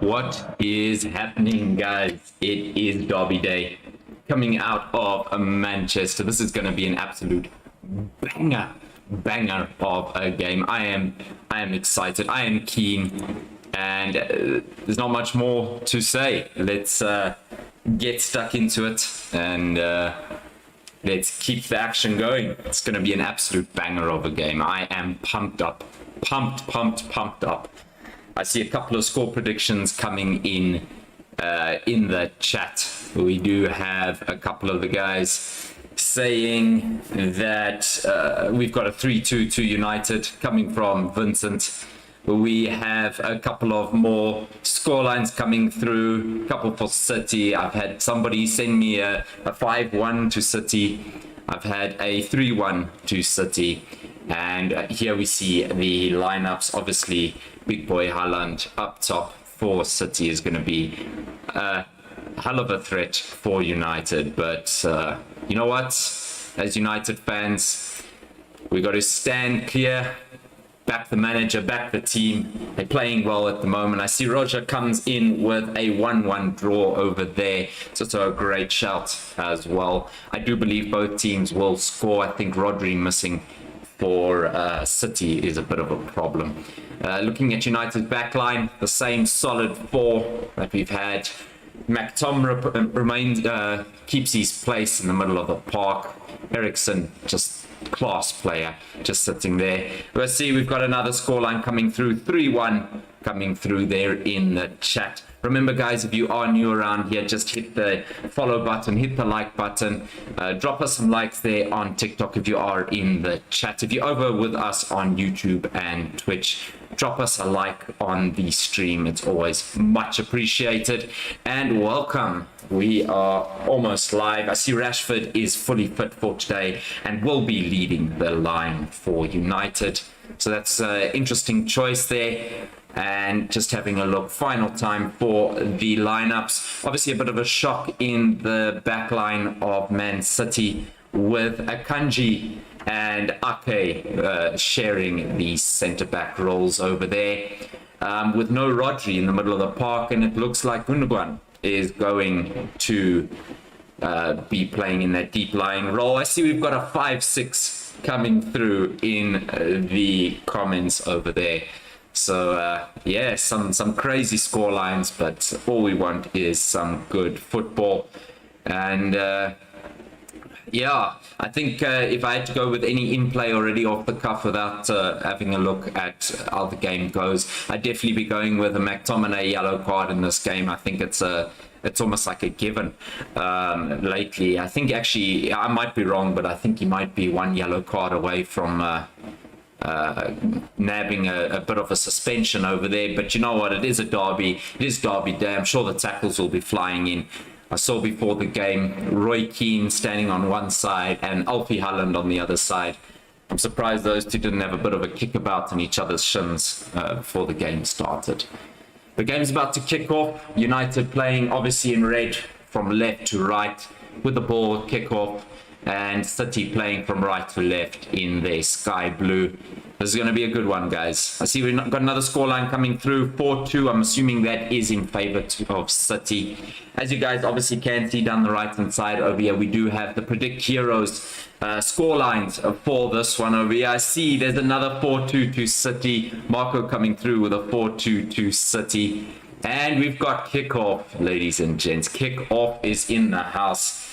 What is happening, guys? It is Derby Day coming out of Manchester. This is going to be an absolute banger of a game. I am excited. I am keen, and there's not much more to say. Let's get stuck into it and let's keep the action going. It's going to be an absolute banger of a game. I am pumped up. Pumped up. I see a couple of score predictions coming in the chat. We do have a couple of the guys saying that we've got a 3-2 to United coming from Vincent. We have a couple of more scorelines coming through, a couple for City. I've had somebody send me a 5-1 to City. I've had a 3-1 to City. And here we see the lineups. Obviously, big boy Haaland up top for City is going to be a hell of a threat for United. But you know what? As United fans, we got to stand clear, back the manager, back the team. They're playing well at the moment. I see Roger comes in with a 1-1 draw over there. So it's a great shout as well. I do believe both teams will score. I think Rodri missing for City is a bit of a problem. Looking at United's backline, the same solid four that we've had. McTominay keeps his place in the middle of the park. Ericsson, just class player, just sitting there. Let's see, we've got another scoreline coming through, 3-1 coming through there in the chat. Remember, guys, if you are new around here, just hit the follow button, hit the like button, drop us some likes there on TikTok if you are in the chat. If you're over with us on YouTube and Twitch, drop us a like on the stream. It's always much appreciated. And welcome. We are almost live. I see Rashford is fully fit for today and will be leading the line for United. So that's an interesting choice there. And just having a look, final time for the lineups. Obviously a bit of a shock in the backline of Man City with Akanji and Ake sharing the centre-back roles over there, with no Rodri in the middle of the park, and it looks like Gundogan is going to be playing in that deep-lying role. I see we've got a 5-6 coming through in the comments over there. So yeah, some crazy score lines, but all we want is some good football. And yeah, I think if I had to go with any in-play already off the cuff without having a look at how the game goes, I'd definitely be going with a McTominay yellow card in this game. I think it's almost like a given lately. I think actually, I might be wrong, but I think he might be one yellow card away from nabbing a bit of a suspension over there. But you know what, it is a derby, it is Derby Day. I'm sure the tackles will be flying in. I saw before the game Roy Keane standing on one side and Alfie Haaland on the other side. I'm surprised those two didn't have a bit of a kickabout in each other's shins before the game started. The game's about to kick off. United playing obviously in red from left to right with the ball kick off, and City playing from right to left in their sky blue. This is going to be a good one, guys. I see we've got another scoreline coming through, 4-2. I'm assuming that is in favor of City. As you guys obviously can see down the right-hand side over here, we do have the Predict Heroes scorelines for this one over here. I see there's another 4-2 to City. Marco coming through with a 4-2 to City. And we've got kickoff, ladies and gents. Kickoff is in the house.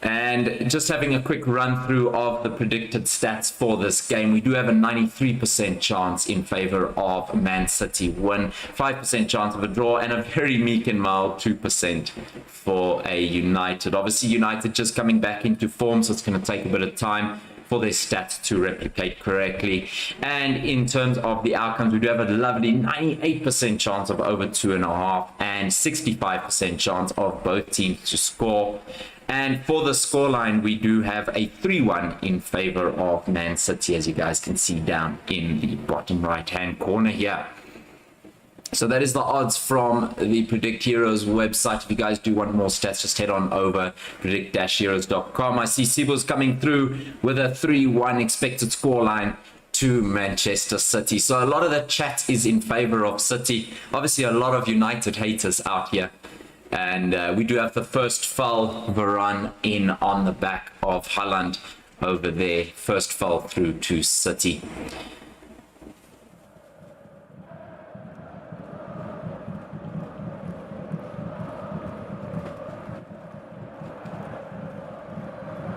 And just having a quick run through of the predicted stats for this game, we do have a 93% chance in favor of Man City win, 5% chance of a draw, and a very meek and mild 2% for a United. Obviously, United just coming back into form, so it's going to take a bit of time for their stats to replicate correctly. And in terms of the outcomes, we do have a lovely 98% chance of over 2.5 and 65% chance of both teams to score. And for the scoreline, we do have a 3-1 in favor of Man City, as you guys can see down in the bottom right-hand corner here. So that is the odds from the Predict Heroes website. If you guys do want more stats, just head on over predict-heroes.com. I see Sibo's coming through with a 3-1 expected scoreline to Manchester City. So a lot of the chat is in favor of City. Obviously, a lot of United haters out here. And we do have the first foul, Varane in on the back of Haaland over there. First foul through to City.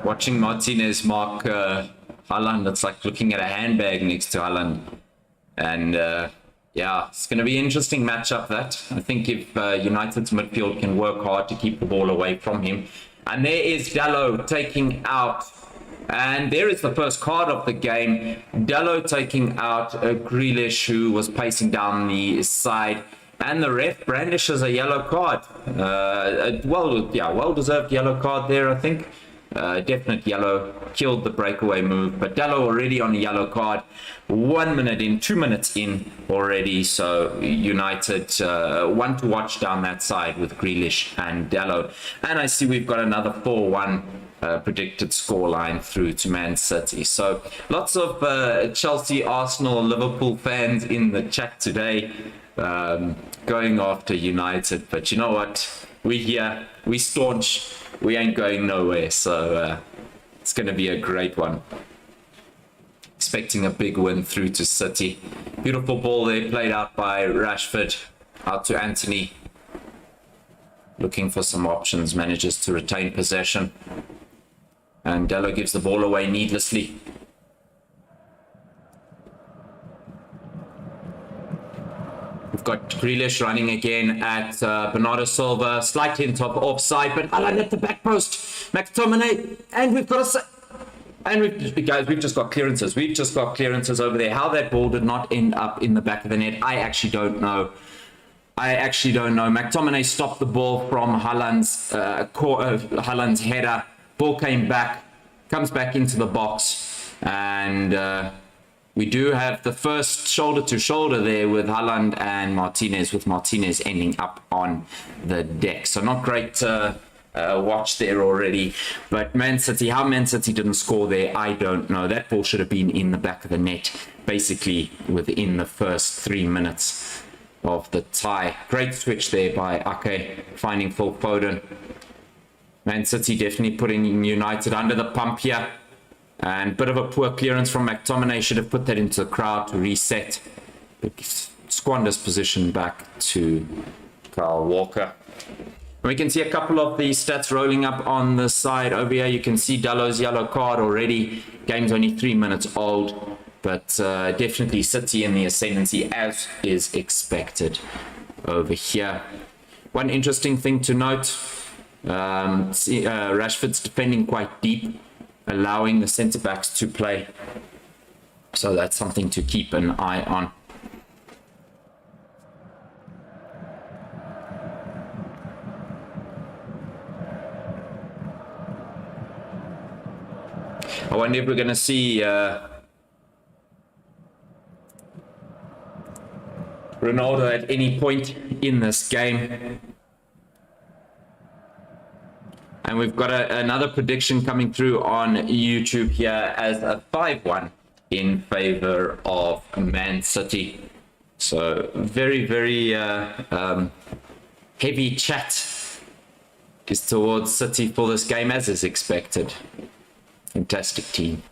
Watching Martinez mark Haaland, it's like looking at a handbag next to Haaland. And yeah, it's going to be an interesting matchup that. I think if United's midfield can work hard to keep the ball away from him. And there is Dalot taking out, and there is the first card of the game. Dalot taking out Grealish, who was pacing down the side. And the ref brandishes a yellow card. Well-deserved yellow card there, I think. Definite yellow, killed the breakaway move, but Dalot already on a yellow card, 1 minute in, 2 minutes in already. So United one to watch down that side with Grealish and Dalot. And I see we've got another 4-1 predicted scoreline through to Man City. So lots of Chelsea, Arsenal, Liverpool fans in the chat today, going after United. But you know what? We're here, we staunch. We ain't going nowhere, so it's going to be a great one. Expecting a big win through to City. Beautiful ball there, played out by Rashford, out to Anthony. Looking for some options, manages to retain possession. And Dalot gives the ball away needlessly. We've got Grealish running again at Bernardo Silva. Slight hint of offside, but Haaland at the back post. McTominay, and we've got we've just got clearances. We've just got clearances over there. How that ball did not end up in the back of the net, I actually don't know. McTominay stopped the ball from Haaland's header. Ball came back, comes back into the box, and we do have the first shoulder-to-shoulder there with Haaland and Martinez, with Martinez ending up on the deck. So not great watch there already. But Man City, how Man City didn't score there, I don't know. That ball should have been in the back of the net, basically within the first 3 minutes of the tie. Great switch there by Ake, finding Phil Foden. Man City definitely putting United under the pump here. And bit of a poor clearance from McTominay, should have put that into the crowd to reset. But squanders position back to Kyle Walker. We can see a couple of the stats rolling up on the side over here. You can see Dalot's yellow card already. Game's only 3 minutes old, but definitely City in the ascendancy as is expected over here. One interesting thing to note, Rashford's defending quite deep, allowing the centre backs to play. So that's something to keep an eye on. I wonder if we're going to see Ronaldo at any point in this game. And we've got another prediction coming through on YouTube here as a 5-1 in favor of Man City. So very, very heavy chat is towards City for this game, as is expected. Fantastic team.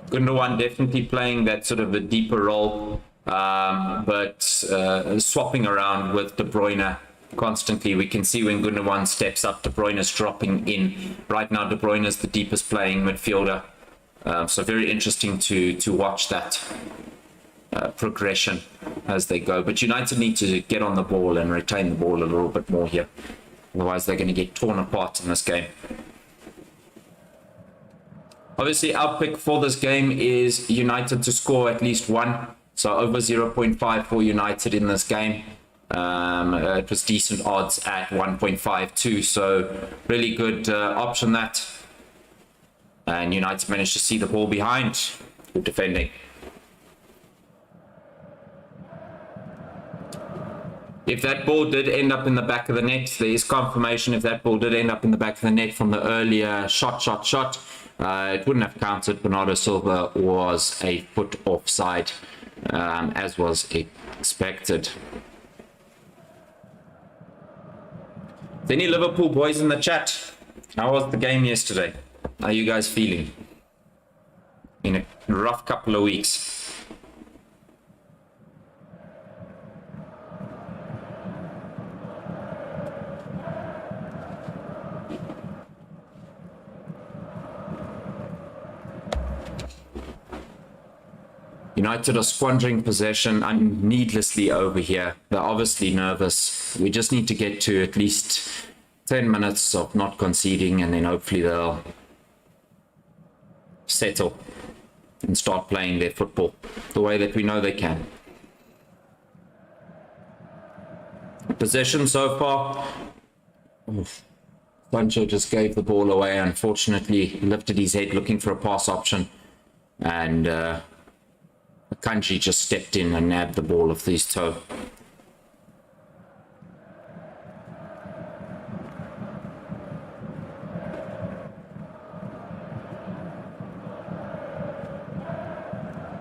Gundogan definitely playing that sort of a deeper role. But swapping around with De Bruyne constantly. We can see when Gundogan steps up, De Bruyne is dropping in. Right now, De Bruyne is the deepest playing midfielder. So very interesting to watch that progression as they go. But United need to get on the ball and retain the ball a little bit more here. Otherwise, they're going to get torn apart in this game. Obviously, our pick for this game is United to score at least one. So over 0.5 for United in this game. It was decent odds at 1.52. So really good option that. And United managed to see the ball behind. Good defending. if that ball did end up in the back of the net, there is confirmation if that ball did end up in the back of the net from the earlier shot, it wouldn't have counted. Bernardo Silva was a foot offside, as was expected. Any Liverpool boys in the chat? How was the game yesterday? How are you guys feeling? In a rough couple of weeks. United are squandering possession needlessly over here. They're obviously nervous. We just need to get to at least 10 minutes of not conceding, and then hopefully they'll settle and start playing their football the way that we know they can. Possession so far. Oof. Sancho just gave the ball away, unfortunately. He lifted his head looking for a pass option, and Kanji just stepped in and nabbed the ball with his toe.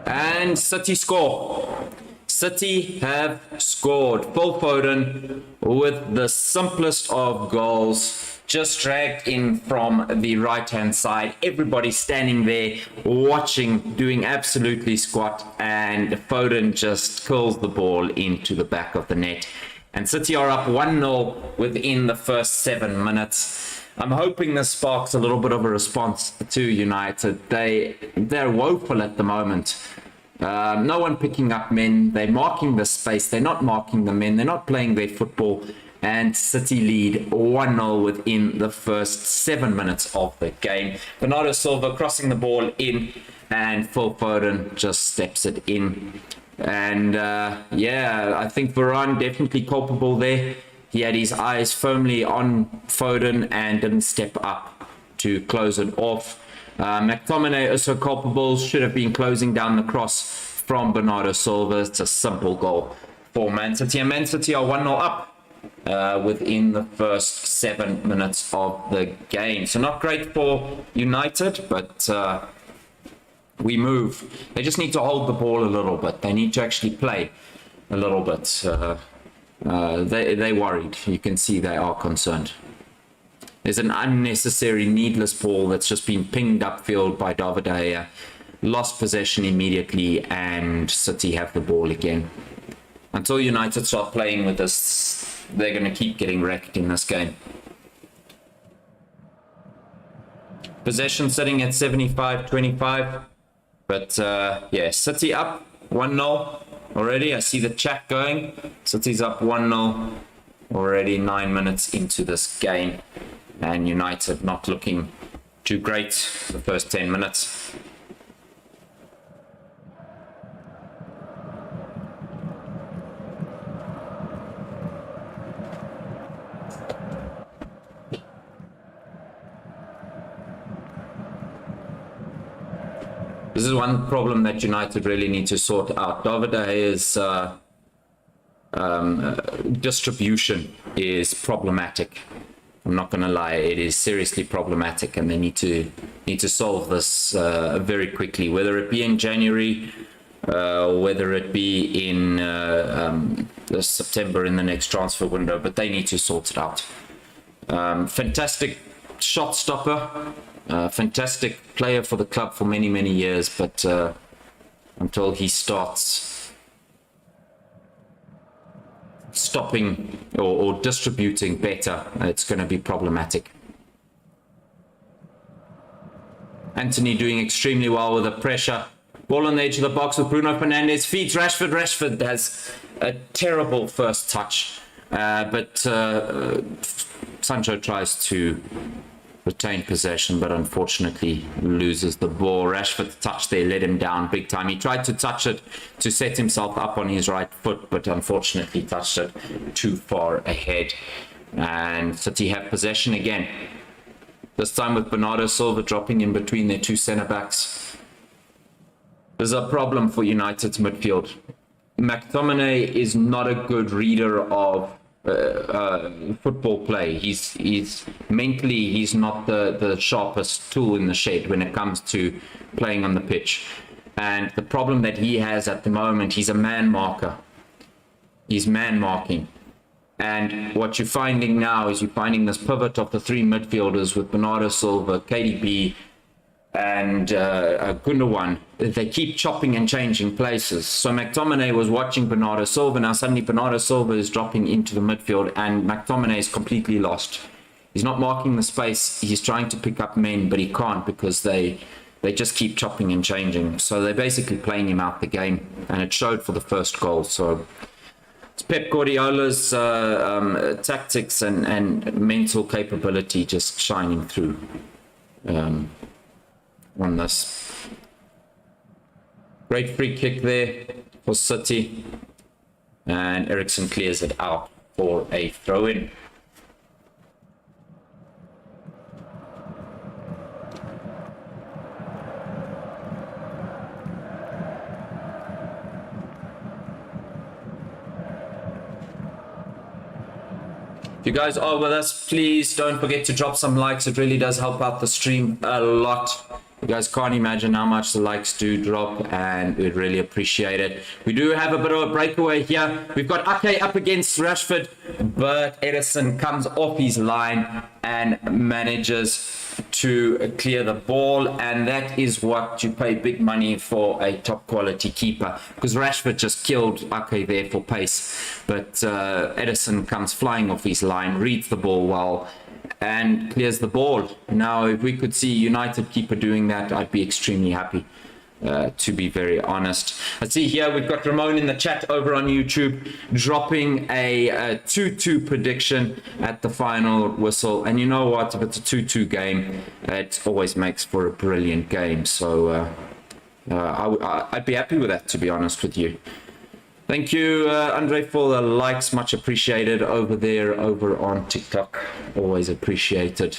And City score. City have scored. Phil Foden with the simplest of goals. Just dragged in from the right-hand side. Everybody standing there, watching, doing absolutely squat. And Foden just curls the ball into the back of the net. And City are up 1-0 within the first 7 minutes. I'm hoping this sparks a little bit of a response to United. They're woeful at the moment. No one picking up men. They're marking the space. They're not marking the men. They're not playing their football. And City lead 1-0 within the first 7 minutes of the game. Bernardo Silva crossing the ball in, and Phil Foden just steps it in. And yeah, I think Varane definitely culpable there. He had his eyes firmly on Foden and didn't step up to close it off. McTominay also culpable, should have been closing down the cross from Bernardo Silva. It's a simple goal for Man City. And Man City are 1-0 up within the first 7 minutes of the game. So not great for United, but we move. They just need to hold the ball a little bit. They need to actually play a little bit. They're worried. You can see they are concerned. There's an unnecessary, needless ball that's just been pinged upfield by David De Gea. Lost possession immediately, and City have the ball again. Until United start playing with this, they're going to keep getting wrecked in this game. Possession sitting at 75-25. But yeah, City up 1-0 already. I see the chat going. City's up 1-0 already, 9 minutes into this game. And United not looking too great the first 10 minutes. This is one problem that United really need to sort out. David De Gea's distribution is problematic. I'm not going to lie, it is seriously problematic, and they need to solve this very quickly. Whether it be in January, whether it be in September in the next transfer window, but they need to sort it out. Fantastic shot stopper. Fantastic player for the club for many, many years, but until he starts stopping or distributing better, it's going to be problematic. Anthony doing extremely well with the pressure. Ball on the edge of the box with Bruno Fernandes. Feeds Rashford. Rashford has a terrible first touch, but Sancho tries to retain possession, but unfortunately loses the ball. Rashford's touch there let him down big time. He tried to touch it to set himself up on his right foot, but unfortunately touched it too far ahead. And City have possession again. This time with Bernardo Silva dropping in between their two centre-backs. There's a problem for United's midfield. McTominay is not a good reader of football play. He's mentally, he's not the sharpest tool in the shed when it comes to playing on the pitch. And the problem that he has at the moment, he's a man marker. He's man marking. And what you're finding now is you're finding this pivot of the three midfielders with Bernardo Silva, KDB, and Gundogan. They keep chopping and changing places. So McTominay was watching Bernardo Silva. Now suddenly Bernardo Silva is dropping into the midfield and McTominay is completely lost. He's not marking the space. He's trying to pick up men, but he can't because they just keep chopping and changing. So they're basically playing him out the game, and it showed for the first goal. So it's Pep Guardiola's tactics and mental capability just shining through on this. Great free kick there for City, and Eriksen clears it out for a throw-in. If you guys are with us, please don't forget to drop some likes. It really does help out the stream a lot. You guys can't imagine how much the likes do drop, and we'd really appreciate it. We do have a bit of a breakaway here. We've got Ake up against Rashford, but Edison comes off his line and manages to clear the ball, and that is what you pay big money for a top quality keeper, because Rashford just killed Ake there for pace, but Edison comes flying off his line, reads the ball well, and clears the ball. Now, if we could see United keeper doing that, I'd be extremely happy, to be very honest. I see here we've got Ramon in the chat over on YouTube dropping a 2-2 prediction at the final whistle. And you know what? If it's a 2-2 game, it always makes for a brilliant game. So I'd be happy with that, to be honest with you. Thank you, Andre, for the likes. Much appreciated over there, over on TikTok. Always appreciated.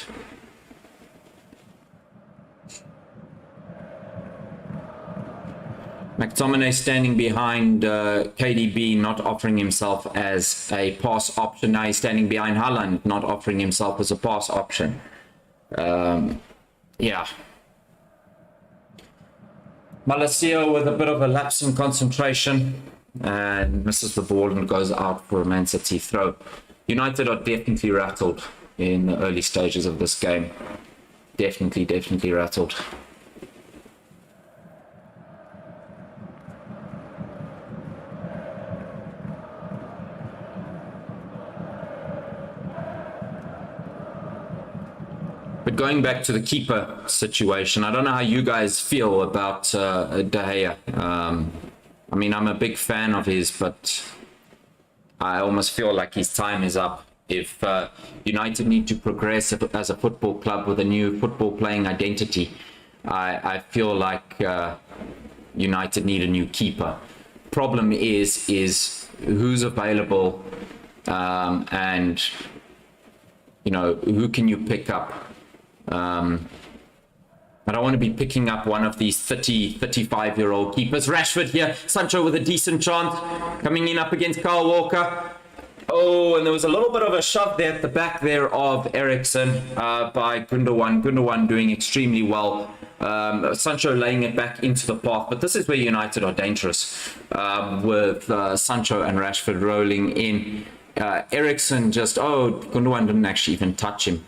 McTominay standing behind KDB, not offering himself as a pass option. Now he's standing behind Haaland, not offering himself as a pass option. Yeah. Malacia with a bit of a lapse in concentration and misses the ball and goes out for a Man City throw. United are definitely rattled in the early stages of this game. Definitely rattled. But going back to the keeper situation, I don't know how you guys feel about De Gea. I mean, I'm a big fan of his, but I almost feel like his time is up. If United need to progress as a football club with a new football playing identity, I feel like United need a new keeper. Problem is who's available, and you know, who can you pick up? I don't want to be picking up one of these 35-year-old keepers. Rashford here, Sancho with a decent chance, coming in up against Kyle Walker. Oh, and there was a little bit of a shove there at the back there of Eriksen by Gundogan. Gundogan doing extremely well. Sancho laying it back into the path. But this is where United are dangerous, with Sancho and Rashford rolling in. Eriksen just, Gundogan didn't actually even touch him.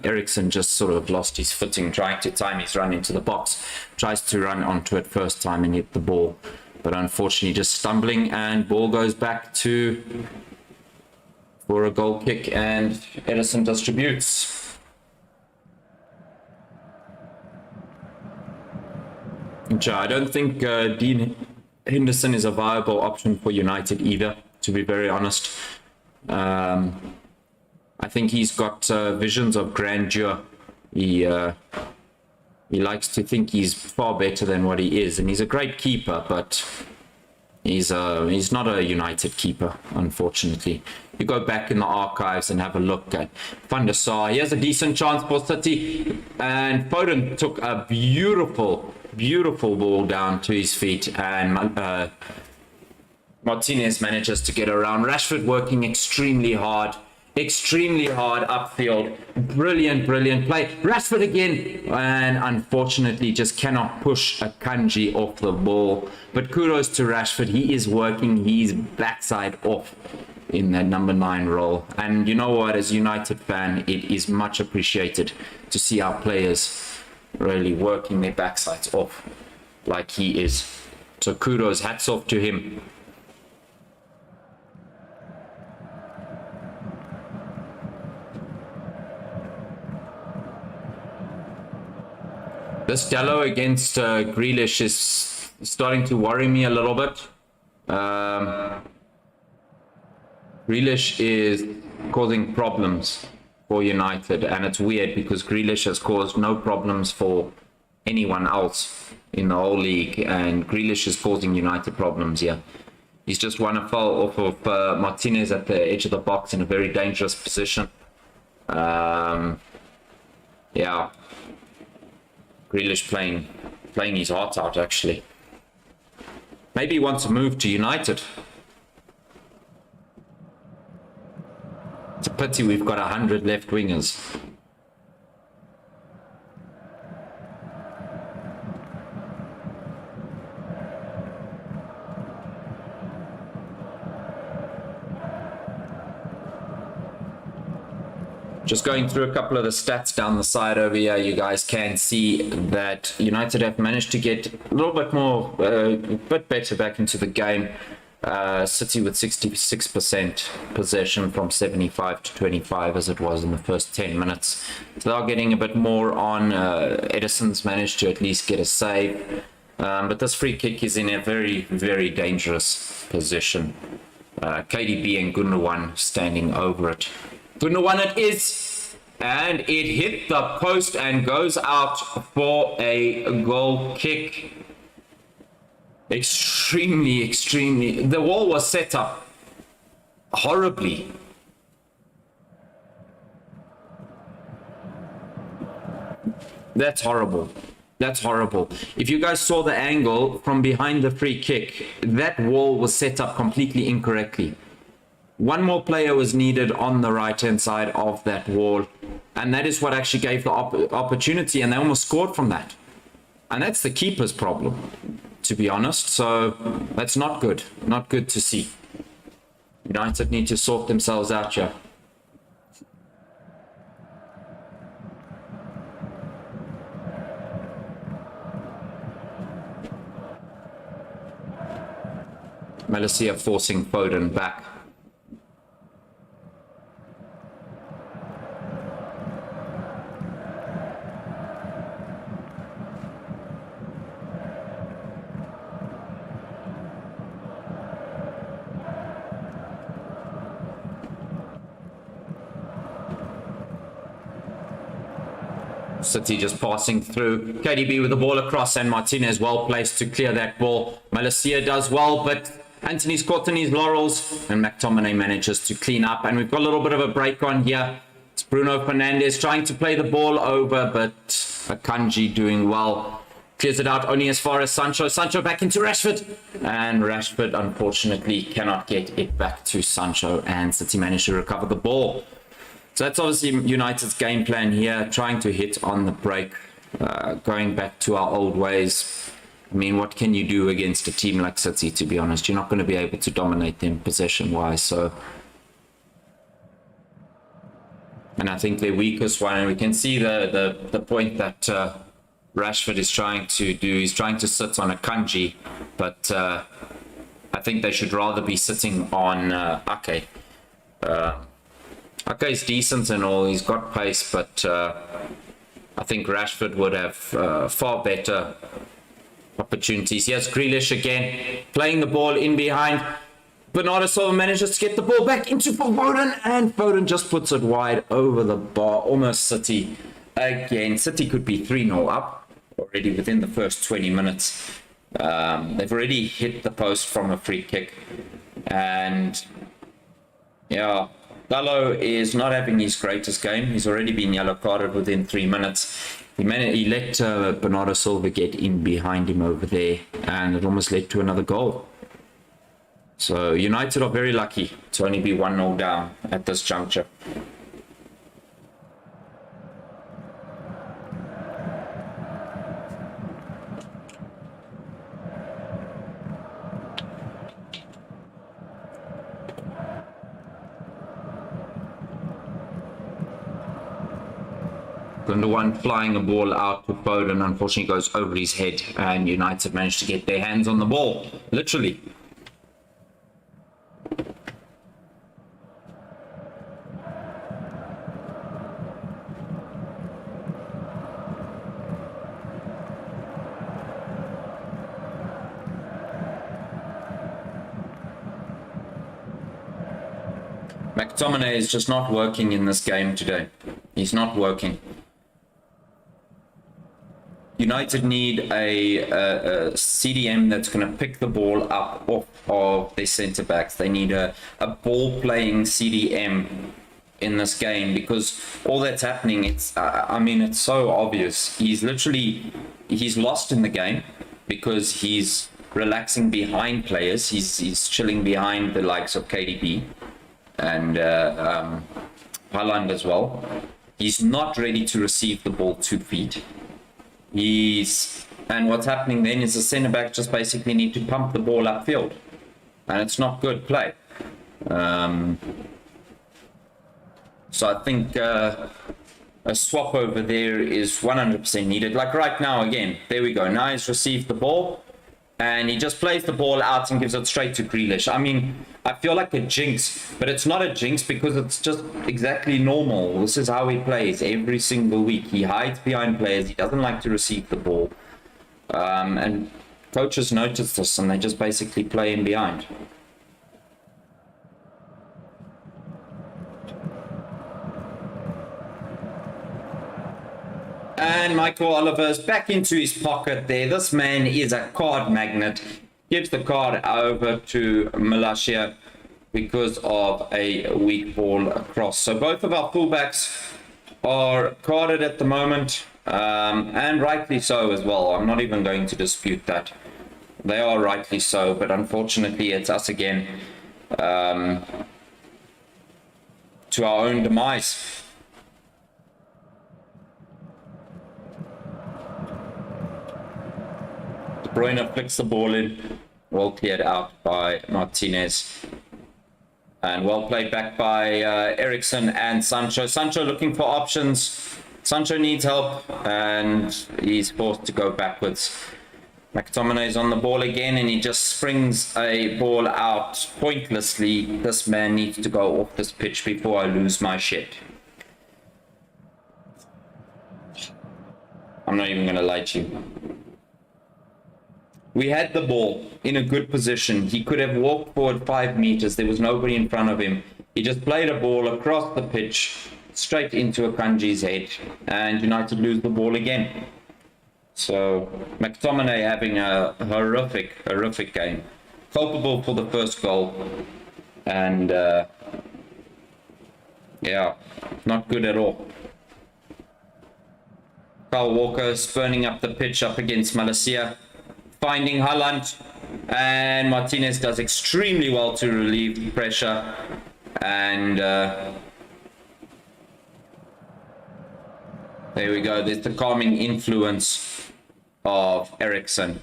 Eriksen just sort of lost his footing, trying to time his run into the box. Tries to run onto it first time and hit the ball. But unfortunately just stumbling, and ball goes back for a goal kick, and Edison distributes. I don't think Dean Henderson is a viable option for United either, to be very honest. I think he's got visions of grandeur. He likes to think he's far better than what he is, and he's a great keeper, but he's not a United keeper, unfortunately. You go back in the archives and have a look at Van der Sar. He has a decent chance for City, and Foden took a beautiful ball down to his feet, and Martinez manages to get around. Rashford working extremely hard upfield. Brilliant play. Rashford again, and unfortunately just cannot push Akanji off the ball. But kudos to Rashford. He is working his backside off in that number 9 role. And you know what, as a United fan, it is much appreciated to see our players really working their backsides off like he is. So kudos, hats off to him. This Dallo against Grealish is starting to worry me a little bit. Grealish is causing problems for United, and it's weird because Grealish has caused no problems for anyone else in the whole league, and Grealish is causing United problems here. He's just won a foul off of Martinez at the edge of the box in a very dangerous position. Yeah. Grealish playing his heart out, actually. Maybe he wants to move to United. It's a pity we've got 100 left wingers. Just going through a couple of the stats down the side over here, you guys can see that United have managed to get a little bit more, a bit better back into the game. City with 66% possession from 75 to 25 as it was in the first 10 minutes. So they're getting a bit more on. Edison's managed to at least get a save. But this free kick is in a very, very dangerous position. KDB and Gundogan standing over it. Gundogan it is, and it hit the post and goes out for a goal kick. Extremely, the wall was set up horribly. That's horrible. If you guys saw the angle from behind the free kick, that wall was set up completely incorrectly. One more player was needed on the right-hand side of that wall, and that is what actually gave the opportunity, and they almost scored from that. And that's the keeper's problem, to be honest. So that's not good. Not good to see. United need to sort themselves out here. Malacia forcing Foden back. City just passing through. KDB with the ball across, and Martinez well placed to clear that ball. Malacia does well, but Anthony's caught in his laurels, and McTominay manages to clean up. And we've got a little bit of a break on here. It's Bruno Fernandes trying to play the ball over, but Akanji doing well. Clears it out only as far as Sancho. Sancho back into Rashford. And Rashford, unfortunately, cannot get it back to Sancho, and City managed to recover the ball. So that's obviously United's game plan here, trying to hit on the break, going back to our old ways. I mean, what can you do against a team like City, to be honest? You're not going to be able to dominate them possession-wise. So, and I think their weakest one, and we can see the point that Rashford is trying to do. He's trying to sit on Akanji, but I think they should rather be sitting on Ake. Ake is decent and all, he's got pace, but I think Rashford would have far better opportunities. Here's Grealish again, playing the ball in behind. Bernardo Silva manages to get the ball back into Foden, and Foden just puts it wide over the bar. Almost City again. City could be 3-0 up already within the first 20 minutes. They've already hit the post from a free kick, and yeah, Dallo is not having his greatest game. He's already been yellow carded within 3 minutes. He let Bernardo Silva get in behind him over there, and it almost led to another goal. So United are very lucky to only be 1-0 down at this juncture. Gundogan flying a ball out to Foden, unfortunately goes over his head, and United managed to get their hands on the ball, literally. McTominay is just not working in this game today. He's not working. United need a CDM that's going to pick the ball up off of their centre backs. They need a ball playing CDM in this game, because all that's happening, I mean, it's so obvious. He's lost in the game because he's relaxing behind players. He's chilling behind the likes of KDB and Haaland as well. He's not ready to receive the ball 2 feet. And what's happening then is the centre back just basically need to pump the ball upfield, and it's not good play. So I think a swap over there is 100% needed. Like right now, again, there we go. Now he's received the ball, and he just plays the ball out and gives it straight to Grealish. I mean, I feel like a jinx, but it's not a jinx because it's just exactly normal. This is how he plays every single week. He hides behind players. He doesn't like to receive the ball. And coaches notice this, and they just basically play him behind. And Michael Oliver's back into his pocket there. This man is a card magnet. Gives the card over to Malacia because of a weak ball across. So both of our fullbacks are carded at the moment, and rightly so as well. I'm not even going to dispute that. They are rightly so, but unfortunately it's us again, to our own demise. De Bruyne flicks the ball in, well cleared out by Martinez, and well played back by Eriksen and Sancho. Sancho looking for options. Sancho needs help, and he's forced to go backwards. McTominay's on the ball again, and he just springs a ball out pointlessly. This man needs to go off this pitch before I lose my shit. I'm not even going to lie to you. We had the ball in a good position. He could have walked forward 5 meters. There was nobody in front of him. He just played a ball across the pitch, straight into Akanji's head, and United lose the ball again. So McTominay having a horrific game. Culpable for the first goal. And yeah, not good at all. Kyle Walker spurning up the pitch up against Malacia. Finding Haaland, and Martinez does extremely well to relieve pressure, and there we go. There's the calming influence of Eriksen,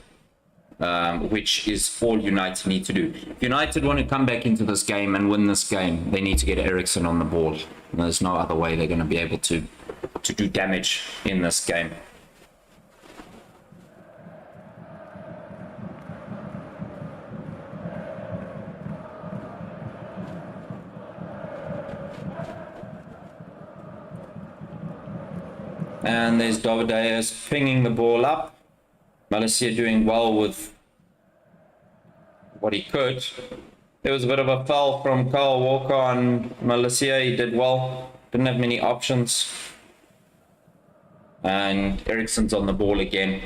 which is all United need to do. If United want to come back into this game and win this game, they need to get Eriksen on the ball. There's no other way they're going to be able to do damage in this game. And there's Davideus pinging the ball up. Malacia doing well with what he could. There was a bit of a foul from Kyle Walker on Malacia. He did well. Didn't have many options. And Eriksen's on the ball again.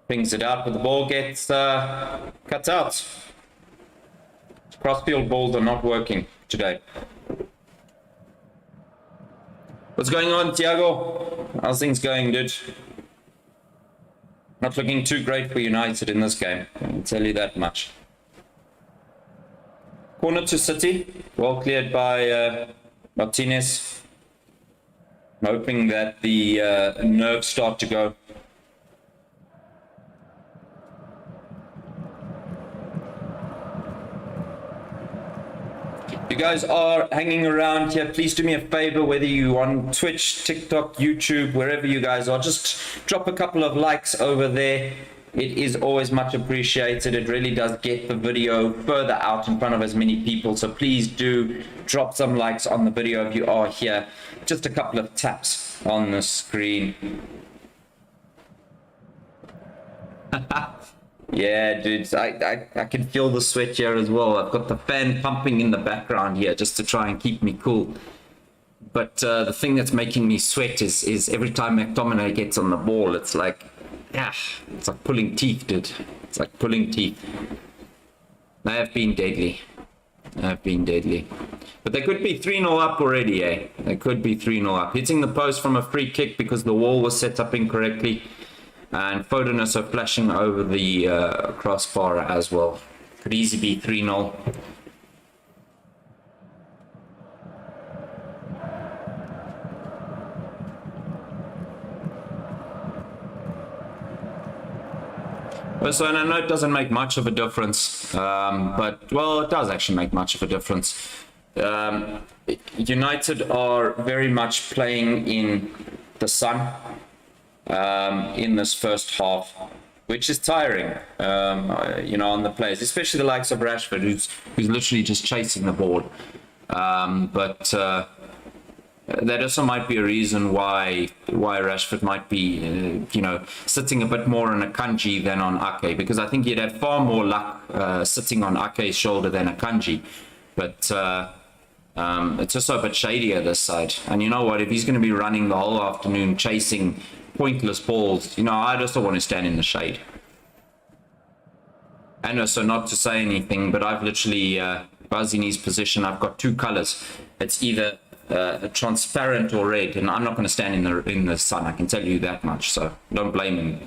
Pings it out, but the ball gets cut out. Crossfield balls are not working today. What's going on, Thiago? How's things going, dude? Not looking too great for United in this game. I can tell you that much. Corner to City. Well cleared by Martinez. I'm hoping that the nerves start to go. If you guys are hanging around here, please do me a favor, whether you on Twitch, TikTok, YouTube, wherever you guys are, just drop a couple of likes over there. It is always much appreciated. It really does get the video further out in front of as many people. So please do drop some likes on the video if you are here. Just a couple of taps on the screen. Yeah, dude, I can feel the sweat here as well. I've got the fan pumping in the background here just to try and keep me cool. But the thing that's making me sweat is every time McTominay gets on the ball, it's like, yeah, it's like pulling teeth, dude. It's like pulling teeth. They have been deadly. They have been deadly. But they could be 3-0 up already, eh? They could be 3-0 up. Hitting the post from a free kick because the wall was set up incorrectly. And Foden also flashing over the crossbar as well. Could easily be 3-0. So, and I know it doesn't make much of a difference, but, well, it does actually make much of a difference. United are very much playing in the sun in this first half, which is tiring, you know, on the players, especially the likes of Rashford, who's literally just chasing the ball. But that also might be a reason why Rashford might be, you know, sitting a bit more on Akanji than on Ake, because I think he'd have far more luck sitting on Ake's shoulder than Akanji. But it's also a bit shadier this side. And you know what? If he's going to be running the whole afternoon chasing pointless balls, you know, I'd also want to stand in the shade. And also, not to say anything, but I've literally, Bazini's position, I've got two colors. It's either transparent or red, and I'm not going to stand in the sun, I can tell you that much, so don't blame me.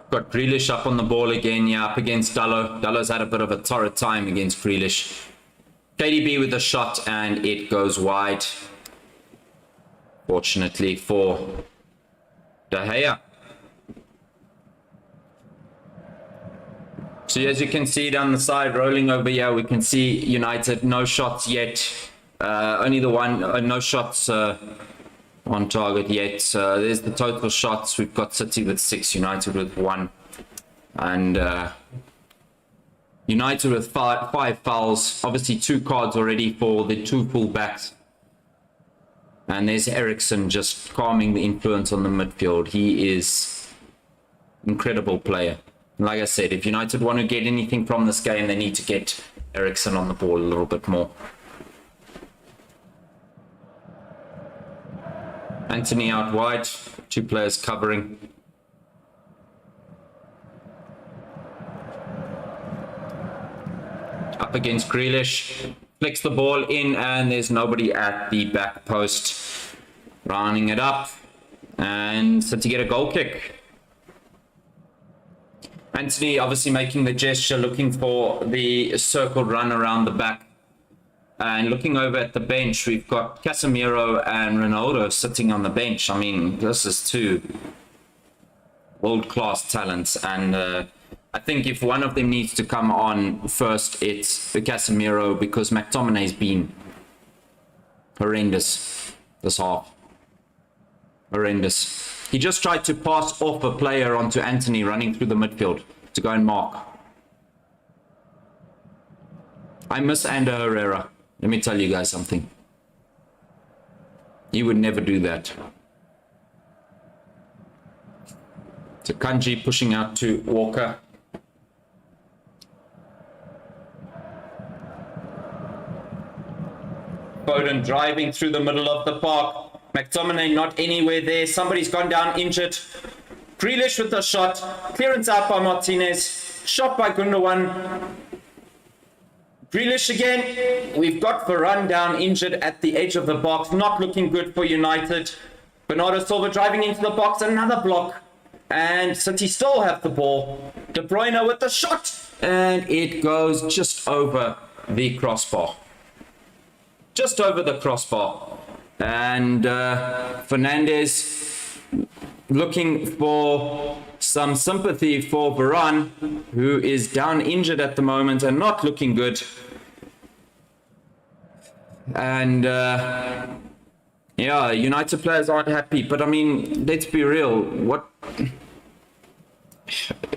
Got Grealish up on the ball again, yeah, up against Dallo. Dallo's had a bit of a torrid time against Grealish. KDB with a shot, and it goes wide. Fortunately for De Gea. So as you can see down the side, rolling over here, we can see United, no shots yet. Only the one, no shots on target yet. There's the total shots. We've got City with 6, United with 1. And United with five fouls. Obviously 2 cards already for the 2 full-backs. And there's Eriksen just calming the influence on the midfield. He is an incredible player. Like I said, if United want to get anything from this game, they need to get Eriksen on the ball a little bit more. Anthony out wide, 2 players covering. Up against Grealish, flicks the ball in, and there's nobody at the back post. Rounding it up, and set to get a goal kick. Anthony obviously making the gesture, looking for the circle run around the back. And looking over at the bench, we've got Casemiro and Ronaldo sitting on the bench. I mean, this is 2 world-class talents. And I think if one of them needs to come on first, it's the Casemiro, because McTominay's been horrendous this half. Horrendous. He just tried to pass off a player onto Anthony running through the midfield to go and mark. I miss Ander Herrera. Let me tell you guys something. He would never do that. So Kanji pushing out to Walker. Foden driving through the middle of the park. McTominay not anywhere there. Somebody's gone down injured. Grealish with the shot. Clearance out by Martinez. Shot by Gundogan. Grealish again. We've got Varane down injured at the edge of the box. Not looking good for United. Bernardo Silva driving into the box. Another block. And City still have the ball. De Bruyne with the shot. And it goes just over the crossbar. Just over the crossbar. And Fernandes looking for some sympathy for Varane, who is down injured at the moment and not looking good. And yeah, United players aren't happy. But I mean, let's be real.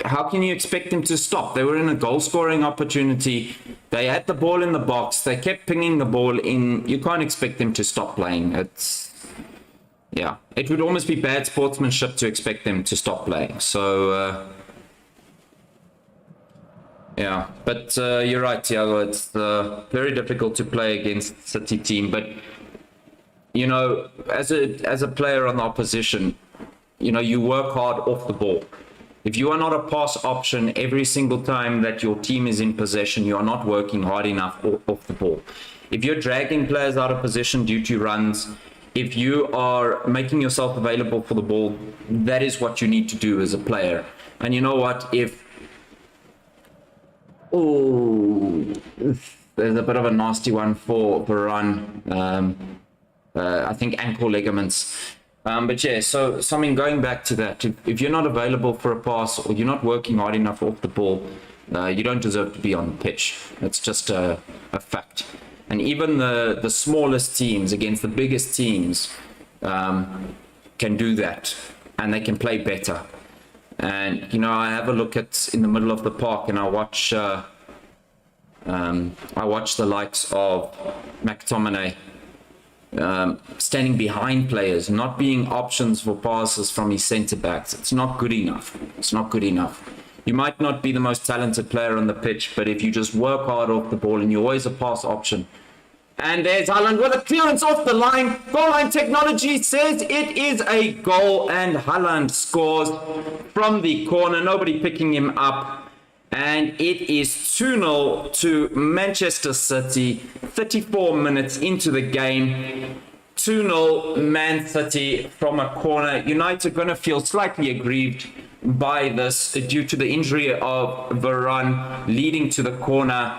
How can you expect them to stop? They were in a goal-scoring opportunity. They had the ball in the box. They kept pinging the ball in. You can't expect them to stop playing. Yeah, it would almost be bad sportsmanship to expect them to stop playing. So, yeah, but you're right, Thiago. It's very difficult to play against City team. But, you know, as a player on the opposition, you know, you work hard off the ball. If you are not a pass option every single time that your team is in possession, you are not working hard enough off the ball. If you're dragging players out of position due to runs, if you are making yourself available for the ball, that is what you need to do as a player. And you know what? There's a bit of a nasty one for Varane. I think ankle ligaments. But yeah, so I mean, going back to that, if you're not available for a pass or you're not working hard enough off the ball, you don't deserve to be on the pitch. It's just a fact. And even the smallest teams against the biggest teams can do that, and they can play better. And you know, I have a look at in the middle of the park, and I watch the likes of McTominay. Standing behind players, not being options for passes from his centre backs. It's not good enough. It's not good enough. You might not be the most talented player on the pitch, but if you just work hard off the ball and you're always a pass option. And there's Haaland with a clearance off the line. Goal line technology says it is a goal, and Haaland scores from the corner. Nobody picking him up. And it is 2-0 to Manchester City, 34 minutes into the game. 2-0 Man City from a corner. United going to feel slightly aggrieved by this due to the injury of Varane, leading to the corner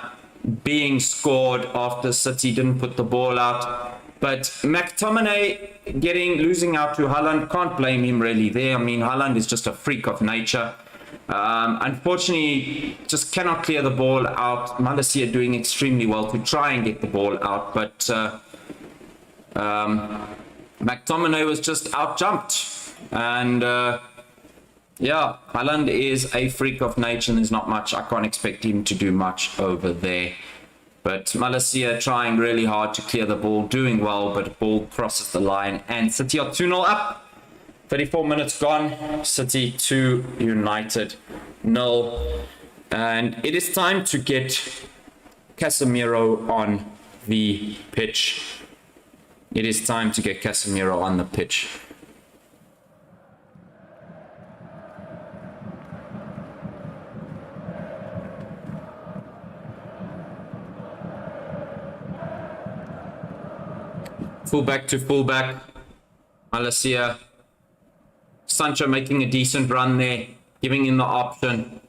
being scored after City didn't put the ball out. But McTominay losing out to Haaland, can't blame him really there. I mean, Haaland is just a freak of nature. Unfortunately, just cannot clear the ball out. Malaysia doing extremely well to try and get the ball out, but McTominay was just out-jumped. And yeah, Haaland is a freak of nature, and there's not much. I can't expect him to do much over there. But Malaysia trying really hard to clear the ball, doing well, but the ball crosses the line, and City are 2-0 up. 34 minutes gone, City 2, United 0. And it is time to get Casemiro on the pitch. It is time to get Casemiro on the pitch. Fullback to fullback, Malaysia. Sancho making a decent run there, giving him the option.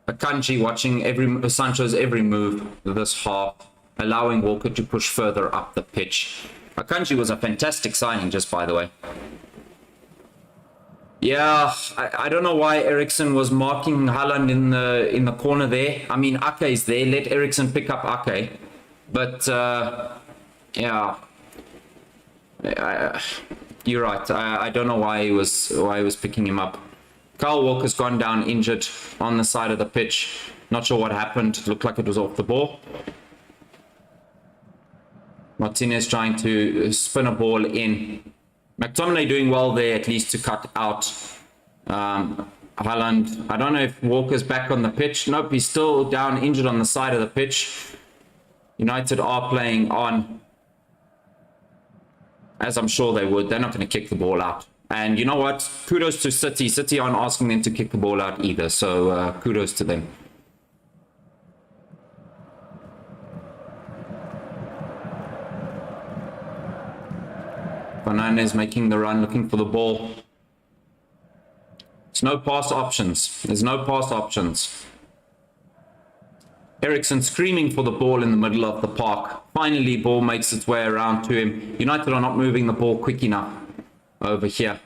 Akanji watching Sancho's every move this half, allowing Walker to push further up the pitch. Akanji was a fantastic signing, just by the way. Yeah, I don't know why Eriksen was marking Haaland in the corner there. I mean, Ake is there. Let Eriksen pick up Ake. But yeah. You're right. I don't know why he was picking him up. Kyle Walker's gone down injured on the side of the pitch. Not sure what happened. It looked like it was off the ball. Martinez trying to spin a ball in. McTominay doing well there, at least to cut out Haaland. I don't know if Walker's back on the pitch. Nope, he's still down injured on the side of the pitch. United are playing on, as I'm sure they would. They're not going to kick the ball out. And you know what? Kudos to City. City aren't asking them to kick the ball out either. So kudos to them. Fernandez making the run, looking for the ball. There's no pass options. There's no pass options. Ericsson screaming for the ball in the middle of the park. Finally, ball makes its way around to him. United are not moving the ball quick enough over here.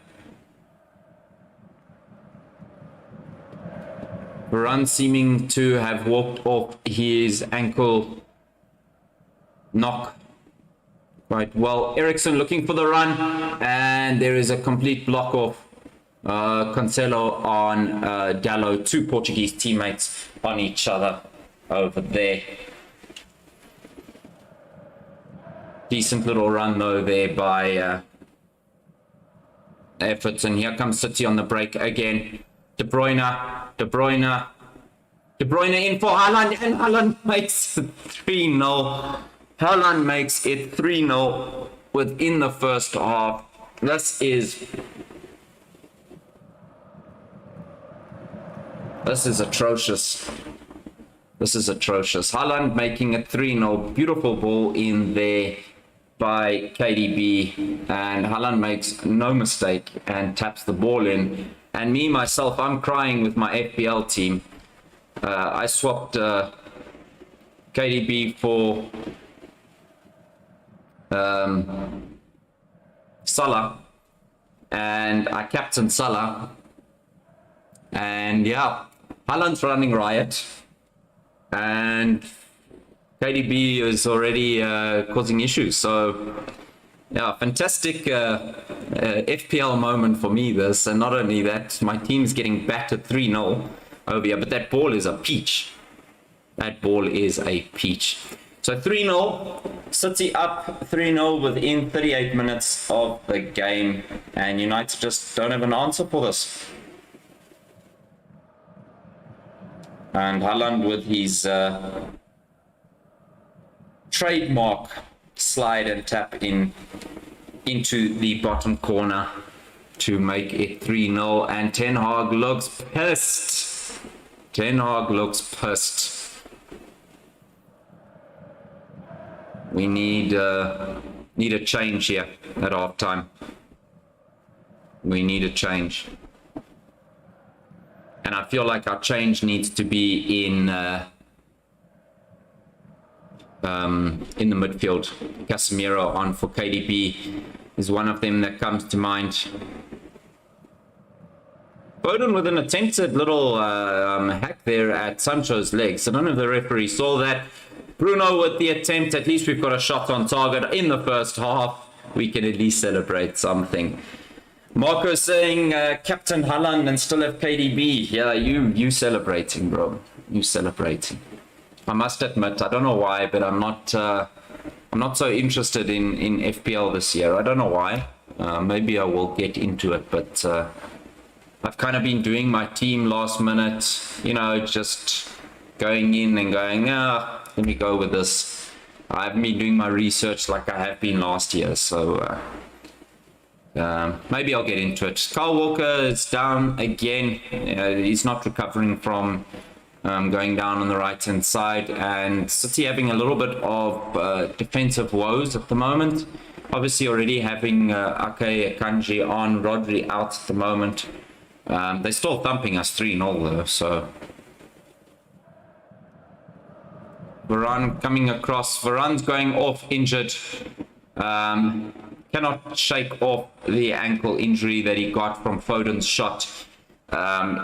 Varane seeming to have walked off his ankle knock quite well. Ericsson looking for the run, and there is a complete block off. Cancelo on Dallo, two Portuguese teammates on each other over there. Decent little run though there by Everton. Here comes City on the break again. De Bruyne in for Haaland, and Haaland makes it 3-0. Haaland makes it 3-0 within the first half. This is atrocious. This is atrocious. Haaland making it 3-0. Beautiful ball in there by KDB. And Haaland makes no mistake and taps the ball in. And me, myself, I'm crying with my FPL team. I swapped KDB for Salah. And I captained Salah. And yeah, Haaland's running riot. And KDB is already causing issues. So yeah, fantastic FPL moment for me this. And not only that, my team's getting battered 3-0 over here. But that ball is a peach. That ball is a peach. So 3-0, City up 3-0 within 38 minutes of the game. And United just don't have an answer for this. And Haaland with his trademark slide and tap into the bottom corner to make it 3-0. And Ten Hag looks pissed. Ten Hag looks pissed. We need a change here at half time. We need a change. And I feel like our change needs to be in the midfield. Casemiro on for KDB is one of them that comes to mind. Foden with an attempted little hack there at Sancho's legs. I don't know if the referee saw that. Bruno with the attempt. At least we've got a shot on target in the first half. We can at least celebrate something. Marco saying Captain Haaland and still have KDB. Yeah, you celebrating, bro. You celebrating. I must admit, I don't know why, but I'm not so interested in FPL this year. I don't know why. Maybe I will get into it, but I've kind of been doing my team last minute, you know, just going in and going, let me go with this. I haven't been doing my research like I have been last year, so maybe I'll get into it. Kyle Walker is down again. He's not recovering from going down on the right hand side, and City having a little bit of defensive woes at the moment. Obviously already having Ake, Akanji on, Rodri out at the moment. They're still thumping us 3-0 though, so Varane coming across. Varane's going off injured. Cannot shake off the ankle injury that he got from Foden's shot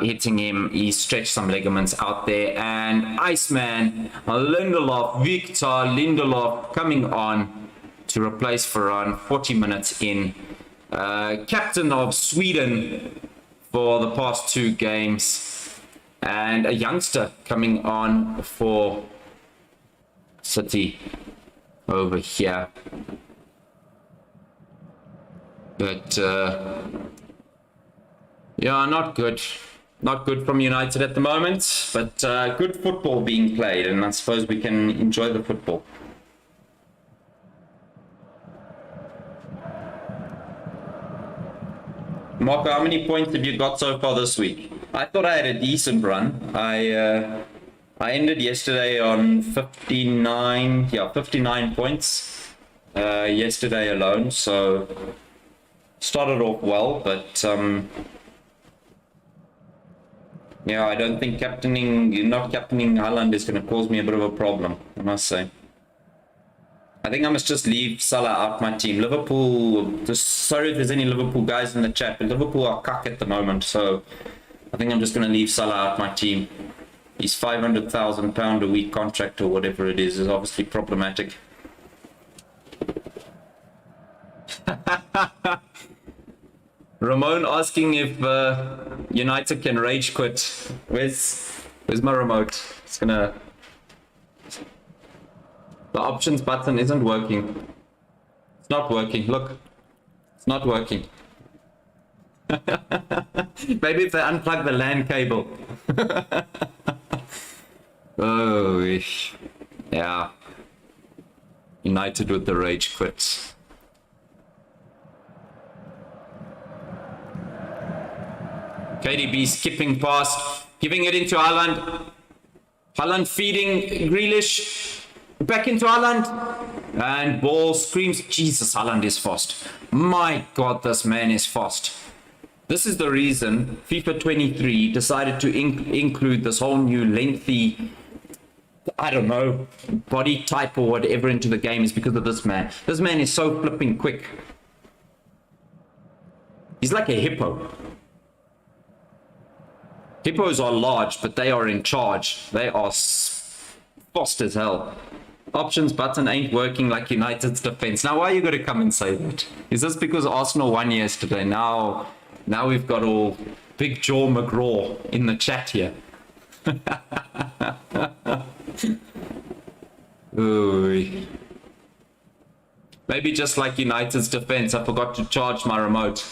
hitting him. He stretched some ligaments out there. And Iceman Victor Lindelof coming on to replace Varane 40 minutes in. Captain of Sweden for the past 2 games. And a youngster coming on for City over here. But yeah, not good. Not good from United at the moment, but good football being played, and I suppose we can enjoy the football. Marco, how many points have you got so far this week? I thought I had a decent run. I ended yesterday on 59 points yesterday alone, so Started off well, but yeah, I don't think not captaining Haaland is going to cause me a bit of a problem, I must say. I think I must just leave Salah out my team. Liverpool, just sorry if there's any Liverpool guys in the chat, but Liverpool are cuck at the moment, so I think I'm just going to leave Salah out my team. His £500,000 a week contract or whatever it is obviously problematic. Ramon asking if United can rage quit. Where's my remote? It's gonna. The options button isn't working. It's not working. Look, it's not working. Maybe if they unplug the LAN cable. Oh, yeah. United with the rage quit. KDB skipping past, giving it into Haaland. Haaland feeding Grealish. Back into Haaland. And ball screams. Jesus, Haaland is fast. My God, this man is fast. This is the reason FIFA 23 decided to include this whole new lengthy, I don't know, body type or whatever into the game is because of this man. This man is so flipping quick. He's like a hippo. Hippos are large, but they are in charge. They are fast as hell. Options button ain't working like United's defense. Now, why are you going to come and say that? Is this because Arsenal won yesterday? Now we've got all Big Jaw McGraw in the chat here. Ooh. Maybe just like United's defense, I forgot to charge my remote.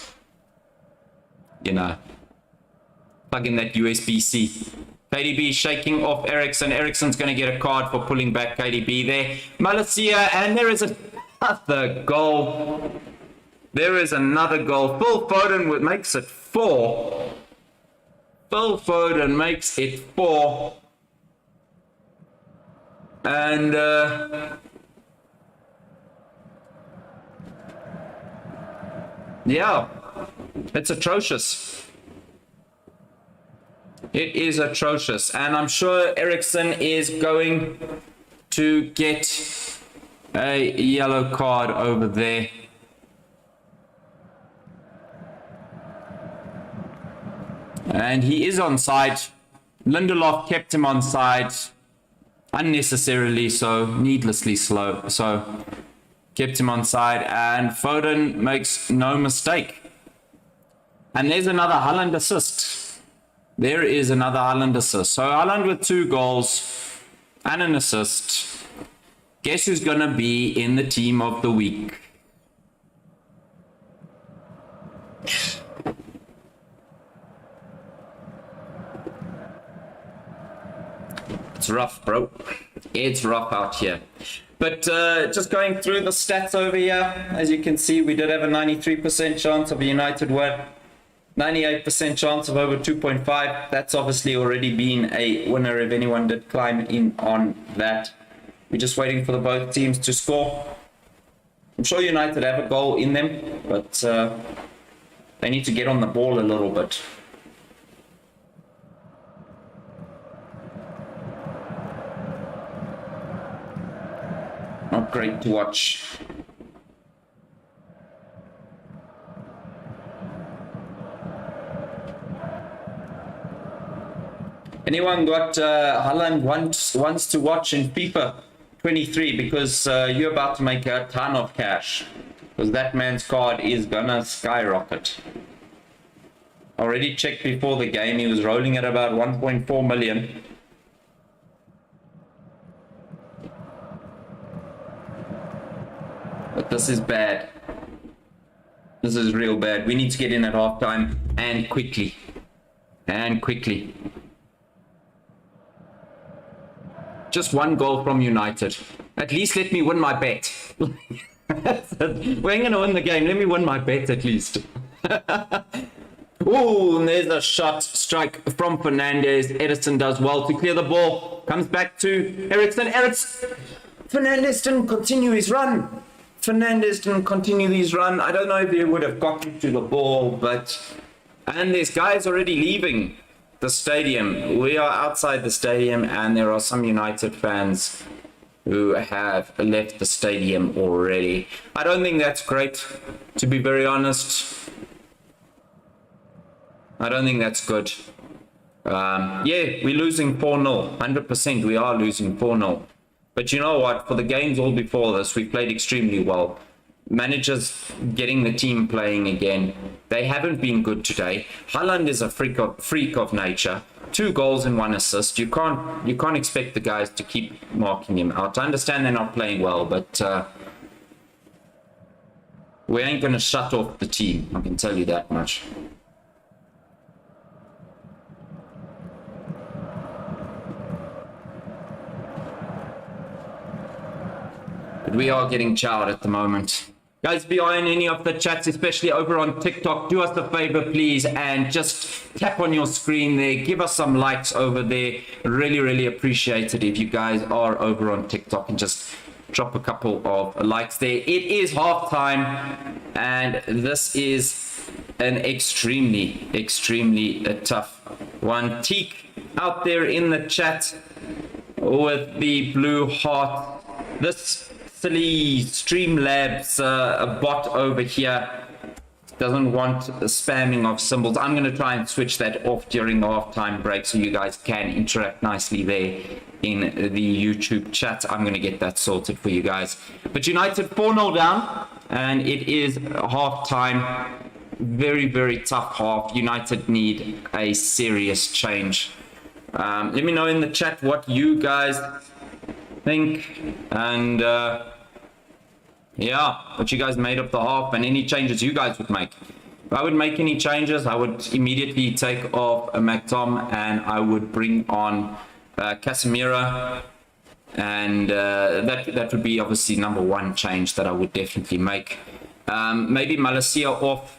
You know. Plug in that USB-C. KDB shaking off Eriksen. Eriksen's going to get a card for pulling back KDB there. Malacia, and there is another goal. There is another goal. Phil Foden makes it 4. Phil Foden makes it 4. And yeah, it's atrocious. It is atrocious, and I'm sure Eriksen is going to get a yellow card over there. And he is on side. Lindelof kept him on side unnecessarily, so needlessly slow. So kept him on side, and Foden makes no mistake. And there's another Haaland assist. There is another Haaland assist. So Haaland with 2 goals and an assist. Guess who's going to be in the team of the week? It's rough, bro. It's rough out here. But just going through the stats over here, as you can see, we did have a 93% chance of a United win. 98% chance of over 2.5. That's obviously already been a winner if anyone did climb in on that. We're just waiting for the both teams to score. I'm sure United have a goal in them, but they need to get on the ball a little bit. Not great to watch. Anyone got Haaland wants to watch in FIFA 23 because you're about to make a ton of cash, because that man's card is gonna skyrocket. Already checked before the game, he was rolling at about 1.4 million. But this is bad. This is real bad. We need to get in at halftime and quickly. And quickly. Just 1 goal from United. At least let me win my bet. We ain't going to win the game. Let me win my bet at least. Ooh, and there's a shot strike from Fernandes. Edison does well to clear the ball. Comes back to Eriksen. Fernandes didn't continue his run. Fernandez didn't continue his run. I don't know if he would have gotten to the ball, and there's guys already leaving the stadium. We are outside the stadium, and there are some United fans who have left the stadium already. I don't think that's great, to be very honest. I don't think that's good. Yeah, we're losing 4-0. 100% we are losing 4-0. But you know what? For the games all before this, we played extremely well. Managers getting the team playing again. They haven't been good today. Haaland is a freak of nature. 2 goals and 1 assist. You can't expect the guys to keep marking him out. I understand they're not playing well, but we ain't going to shut off the team. I can tell you that much. But we are getting chowed at the moment. Guys, behind any of the chats, especially over on TikTok, do us a favor, please, and just tap on your screen there. Give us some likes over there. Really, really appreciate it if you guys are over on TikTok, and just drop a couple of likes there. It is halftime, and this is an extremely tough one. Teak out there in the chat with the blue heart. This silly Streamlabs bot over here doesn't want the spamming of symbols. I'm going to try and switch that off during the halftime break so you guys can interact nicely there in the YouTube chat. I'm going to get that sorted for you guys. But United 4-0 down, and it is halftime. Very tough half. United need a serious change. Let me know in the chat what you guys think, and yeah, what you guys made of the half, and any changes you guys would make. If I would make any changes, I would immediately take off McTom, and I would bring on Casemiro, and that would be obviously number 1 change that I would definitely make. Maybe Malacia off,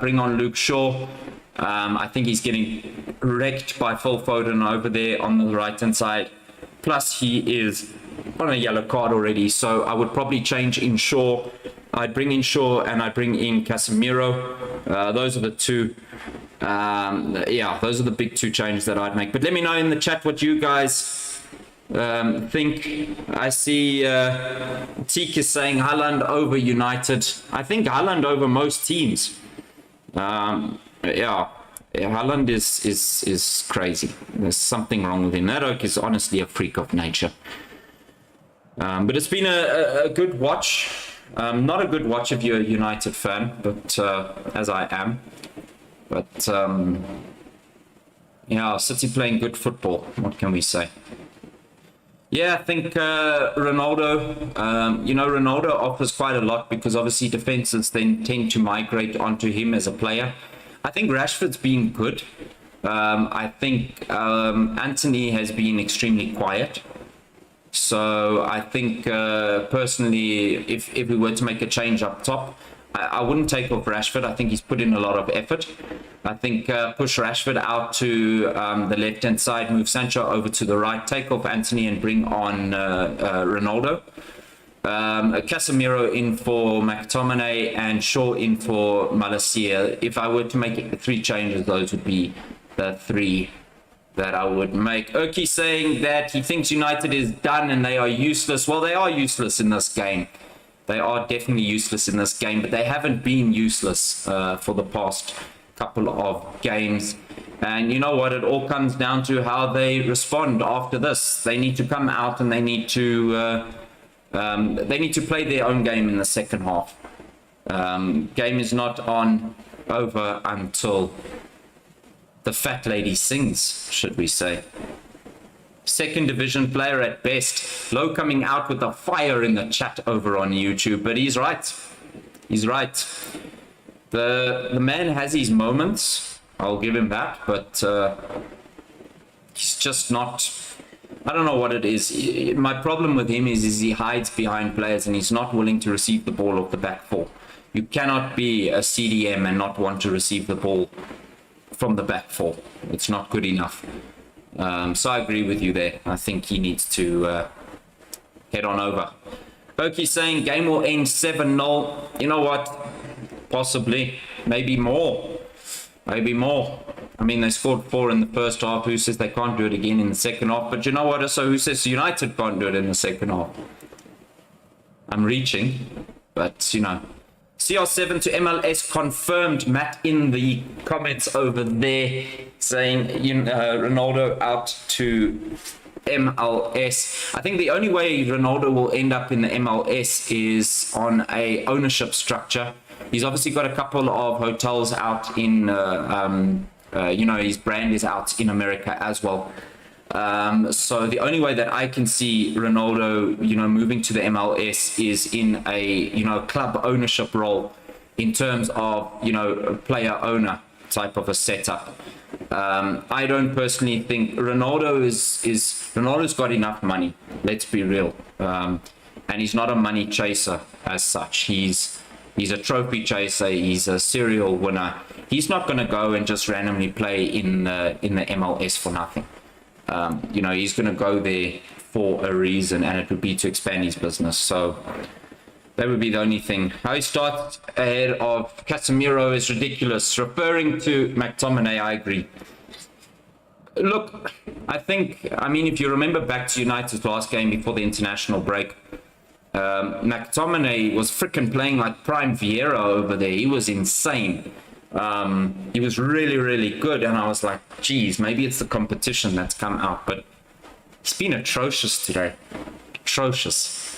bring on Luke Shaw. I think he's getting wrecked by Phil Foden over there on the right hand side. Plus he is on a yellow card already, so I would probably change in Shaw. I'd bring in Shaw and I'd bring in Casemiro. Those are the two. Yeah, those are the big 2 changes that I'd make. But let me know in the chat what you guys think. I see Teak is saying Haaland over United. I think Haaland over most teams. Yeah, Haaland is crazy. There's something wrong with him. That oak is honestly a freak of nature. But it's been a good watch. Not a good watch if you're a United fan, but as I am. But yeah, City playing good football. What can we say? Yeah, I think Ronaldo, Ronaldo offers quite a lot, because obviously defenses then tend to migrate onto him as a player. I think Rashford's been good. I think Anthony has been extremely quiet. So I think personally, if we were to make a change up top, I wouldn't take off Rashford. I think he's put in a lot of effort. I think push Rashford out to the left-hand side, move Sancho over to the right, take off Anthony and bring on Ronaldo. Casemiro in for McTominay and Shaw in for Malacia. If I were to make 3 changes, those would be the 3 that I would make. Urki saying that he thinks United is done and they are useless. Well, they are useless in this game. They are definitely useless in this game, but they haven't been useless for the past couple of games. And you know what? It all comes down to how they respond after this. They need to come out and they need to play their own game in the second half. Game is not over until the fat lady sings, should we say. Second division player at best. Low coming out with a fire in the chat over on YouTube, but he's right. He's right. The man has his moments, I'll give him that, but he's just not... I don't know what it is. My problem with him is he hides behind players and he's not willing to receive the ball off the back four. You cannot be a CDM and not want to receive the ball from the back four. It's not good enough. So I agree with you there. I think he needs to head on over. Berkey saying game will end 7-0. You know what? Possibly. Maybe more. Maybe more. I mean, they scored 4 in the first half. Who says they can't do it again in the second half? But you know what? So who says United can't do it in the second half? I'm reaching. But, you know. CR7 to MLS confirmed. Matt in the comments over there saying Ronaldo out to MLS. I think the only way Ronaldo will end up in the MLS is on a ownership structure. He's obviously got a couple of hotels out in, his brand is out in America as well. So the only way that I can see Ronaldo, moving to the MLS is in a, club ownership role in terms of, player owner type of a setup. I don't personally think Ronaldo's got enough money. Let's be real. And he's not a money chaser as such. He's a trophy chaser. He's a serial winner. He's not going to go and just randomly play in the MLS for nothing. He's going to go there for a reason, and it would be to expand his business. So that would be the only thing. How he starts ahead of Casemiro is ridiculous. Referring to McTominay, I agree. Look, if you remember back to United's last game before the international break, McTominay was freaking playing like Prime Vieira over there. He was insane. He was really, really good, and I was like, geez, maybe it's the competition that's come out, but he's been atrocious today. Atrocious.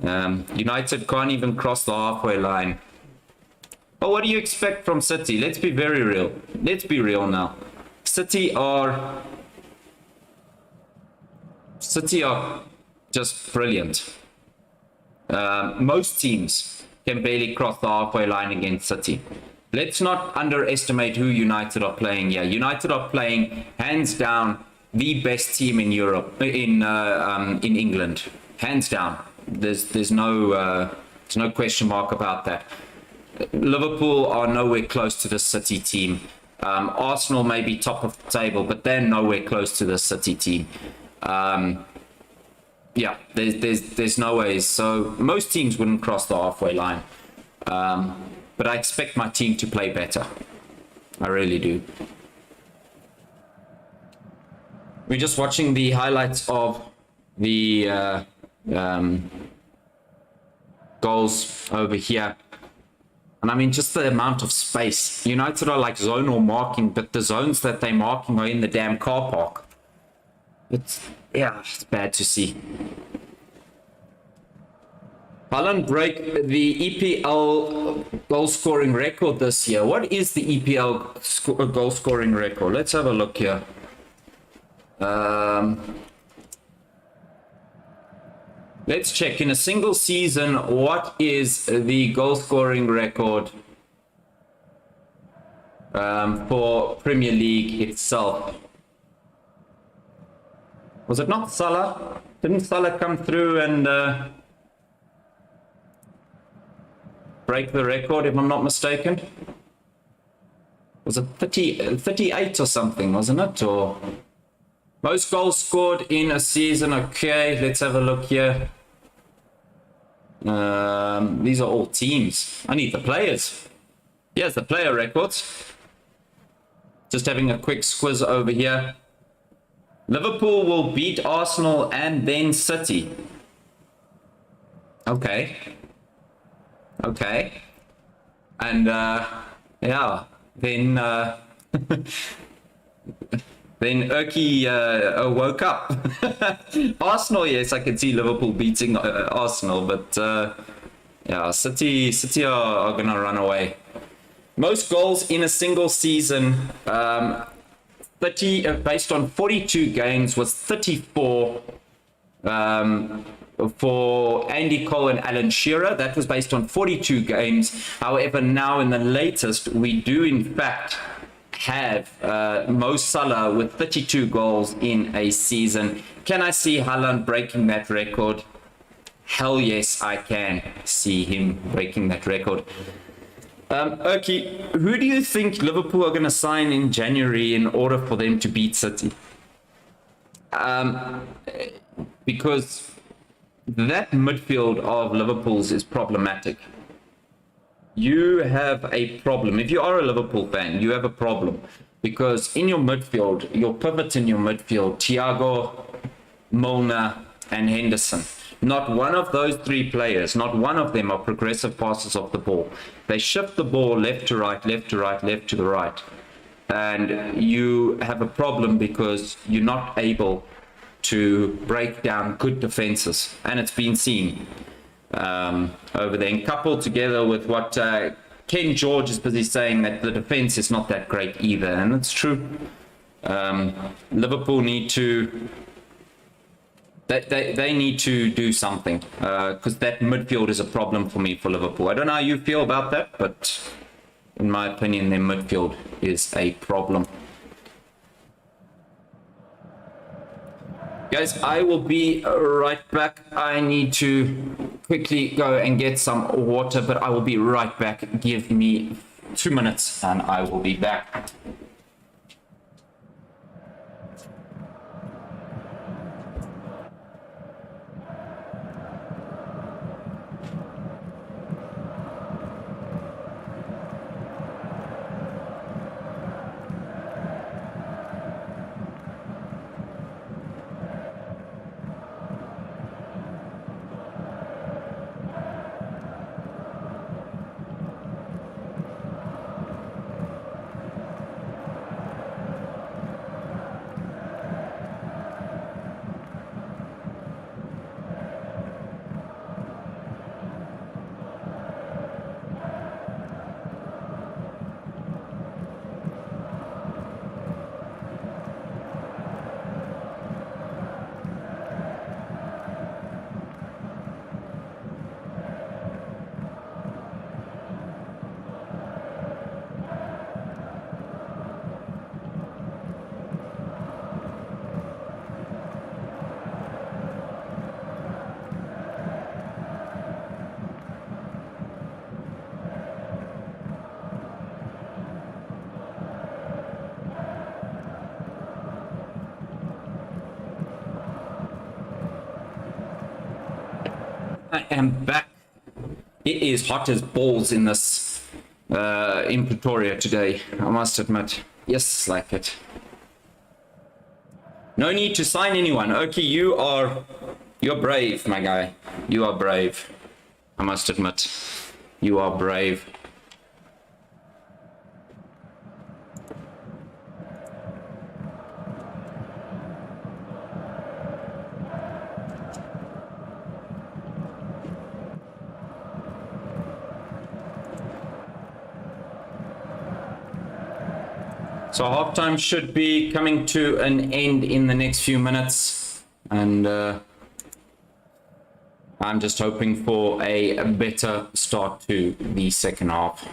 United can't even cross the halfway line. But what do you expect from City? Let's be very real. Let's be real now. City are just brilliant. Most teams can barely cross the halfway line against City. Let's not underestimate who United are playing here. United are playing, hands down, the best team in Europe, in England. Hands down. There's no question mark about that. Liverpool are nowhere close to the City team. Arsenal may be top of the table, but they're nowhere close to the City team. There's no ways. So most teams wouldn't cross the halfway line. But I expect my team to play better. I really do. We're just watching the highlights of the goals over here. And I mean, just the amount of space. United are like zonal marking, but the zones that they're marking are in the damn car park. It's bad to see. Haaland break the EPL goal scoring record this year. What is the EPL goal scoring record? Let's have a look here. Let's check. In a single season, what is the goal scoring record for Premier League itself? Was it not Salah? Didn't Salah come through and break the record, if I'm not mistaken? Was it 38 or something, wasn't it? Or most goals scored in a season. Okay, let's have a look here. These are all teams. I need the players. Here's the player records. Just having a quick squiz over here. Liverpool will beat Arsenal and then City. Okay. And then then Urki woke up. Arsenal, yes, I can see Liverpool beating Arsenal, but City are gonna run away. Most goals in a single season, 30 based on 42 games was 34 for Andy Cole and Alan Shearer. That was based on 42 games. However, now in the latest, we do in fact have Mo Salah with 32 goals in a season. Can I see Haaland breaking that record? Hell yes, I can see him breaking that record. Okay, who do you think Liverpool are going to sign in January in order for them to beat City? Because that midfield of Liverpool's is problematic. You have a problem. If you are a Liverpool fan, you have a problem because in your midfield, your pivots in your midfield, Thiago, Milner, and Henderson. Not one of those three players, not one of them are progressive passes off the ball. They shift the ball left to right, left to right, left to the right. And you have a problem because you're not able to break down good defenses. And it's been seen over there. And coupled together with what Ken George is busy saying, that the defense is not that great either. And it's true. Liverpool need to... They need to do something because that midfield is a problem for me for Liverpool. I don't know how you feel about that, but in my opinion, their midfield is a problem. Guys, I will be right back. I need to quickly go and get some water, but I will be right back. Give me 2 minutes and I will be back. I am back. It is hot as balls in this in Pretoria today, I must admit. Yes, like it. No need to sign anyone. Okay, you're brave, my guy. You are brave. I must admit. You are brave. So halftime should be coming to an end in the next few minutes, and I'm just hoping for a better start to the second half.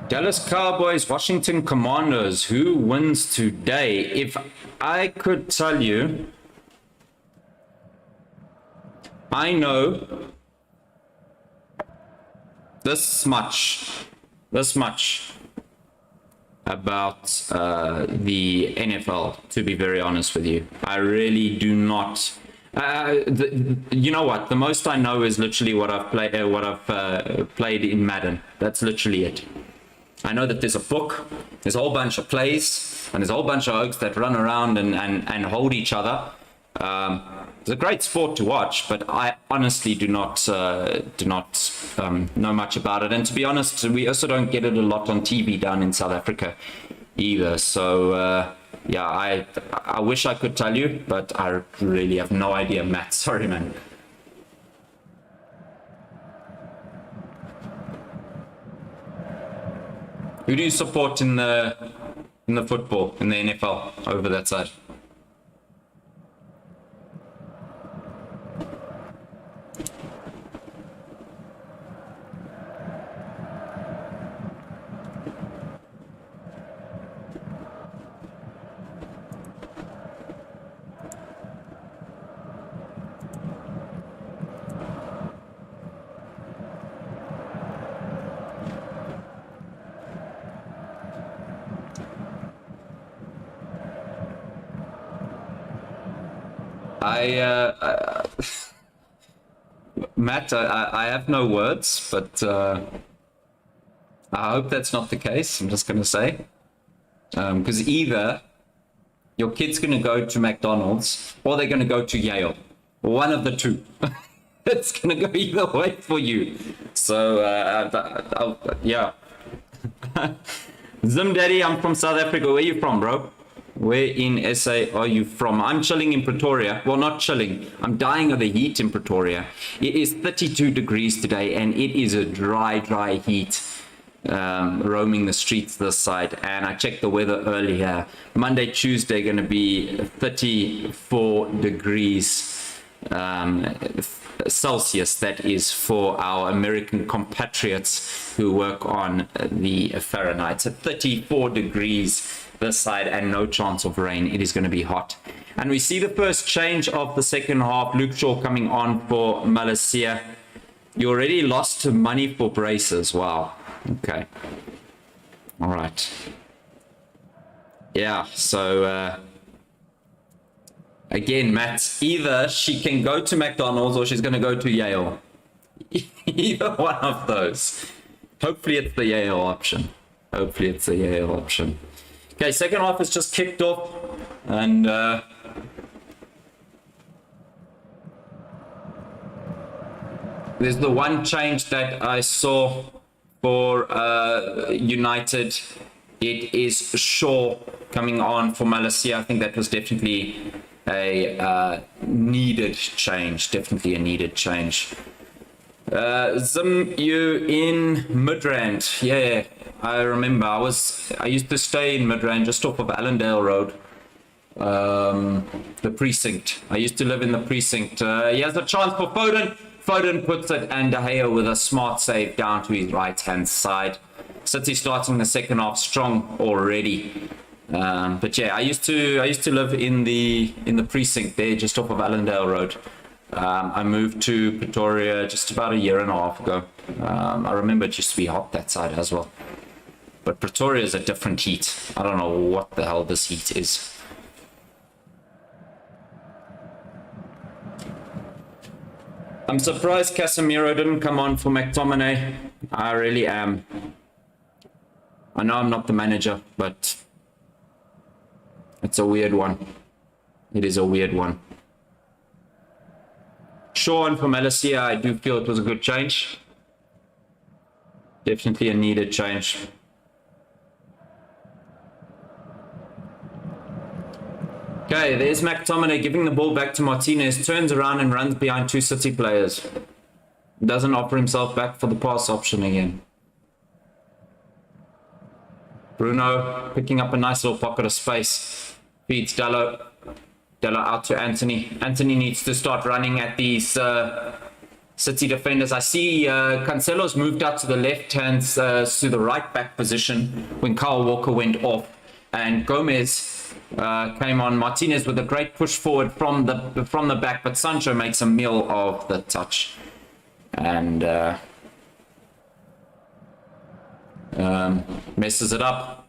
Dallas Cowboys, Washington Commanders. Who wins today? If I could tell you, I know this much about the NFL, to be very honest with you. I really do not. You know what? The most I know is literally what I've played in Madden. That's literally it. I know that there's a book, there's a whole bunch of plays, and there's a whole bunch of oaks that run around and hold each other. It's a great sport to watch, but I honestly do not know much about it. And to be honest, we also don't get it a lot on TV down in South Africa either. So yeah, I wish I could tell you, but I really have no idea, Matt. Sorry, man. Who do you support in the in the football, in the NFL, over that side. Matt, I have no words, but I hope that's not the case. I'm just going to say, because either your kid's going to go to McDonald's or they're going to go to Yale. One of the two. It's going to go either way for you. So, yeah. Zim Daddy, I'm from South Africa. Where are you from, bro? Where in SA are you from? I'm chilling in Pretoria. Well, not chilling. I'm dying of the heat in Pretoria. It is 32 degrees today, and it is a dry heat roaming the streets this side. And I checked the weather earlier. Monday, Tuesday, going to be 34 degrees Celsius. That is for our American compatriots who work on the Fahrenheit. So 34 degrees this side and no chance of rain. It is going to be hot. And we see the first change of the second half. Luke Shaw coming on for Malaysia. You already lost money for braces. Wow. Okay. All right. Yeah, so again, Matt, either she can go to McDonald's or she's going to go to Yale. Either one of those. Hopefully it's the Yale option. Hopefully it's the Yale option. Okay, second half is just kicked off, and there's the one change that I saw for United. It is Shaw coming on for Malaysia. I think that was definitely a needed change. Definitely a needed change. Zim, you in Midrand? Yeah, I remember. I used to stay in Midrand, just off of Allendale Road. The precinct. I used to live in the precinct. He has a chance for Foden. Foden puts it, and De Gea with a smart save down to his right-hand side. City starting the second half strong already. But yeah, I used to live in the precinct there, just off of Allendale Road. I moved to Pretoria just about a year and a half ago. I remember it used to be hot that side as well. But Pretoria is a different heat. I don't know what the hell this heat is. I'm surprised Casemiro didn't come on for McTominay. I really am. I know I'm not the manager, but it's a weird one. It is a weird one. Sean from Malaysia, I do feel it was a good change. Definitely a needed change. Okay, there's McTominay giving the ball back to Martinez, turns around and runs behind two City players. Doesn't offer himself back for the pass option again. Bruno picking up a nice little pocket of space. Feeds Dallo. Dallo out to Anthony. Anthony needs to start running at these City defenders. I see Cancelo's moved out to the left hand, to the right back position when Kyle Walker went off. And Gomez came on. Martinez with a great push forward from the back, but Sancho makes a meal of the touch. And messes it up.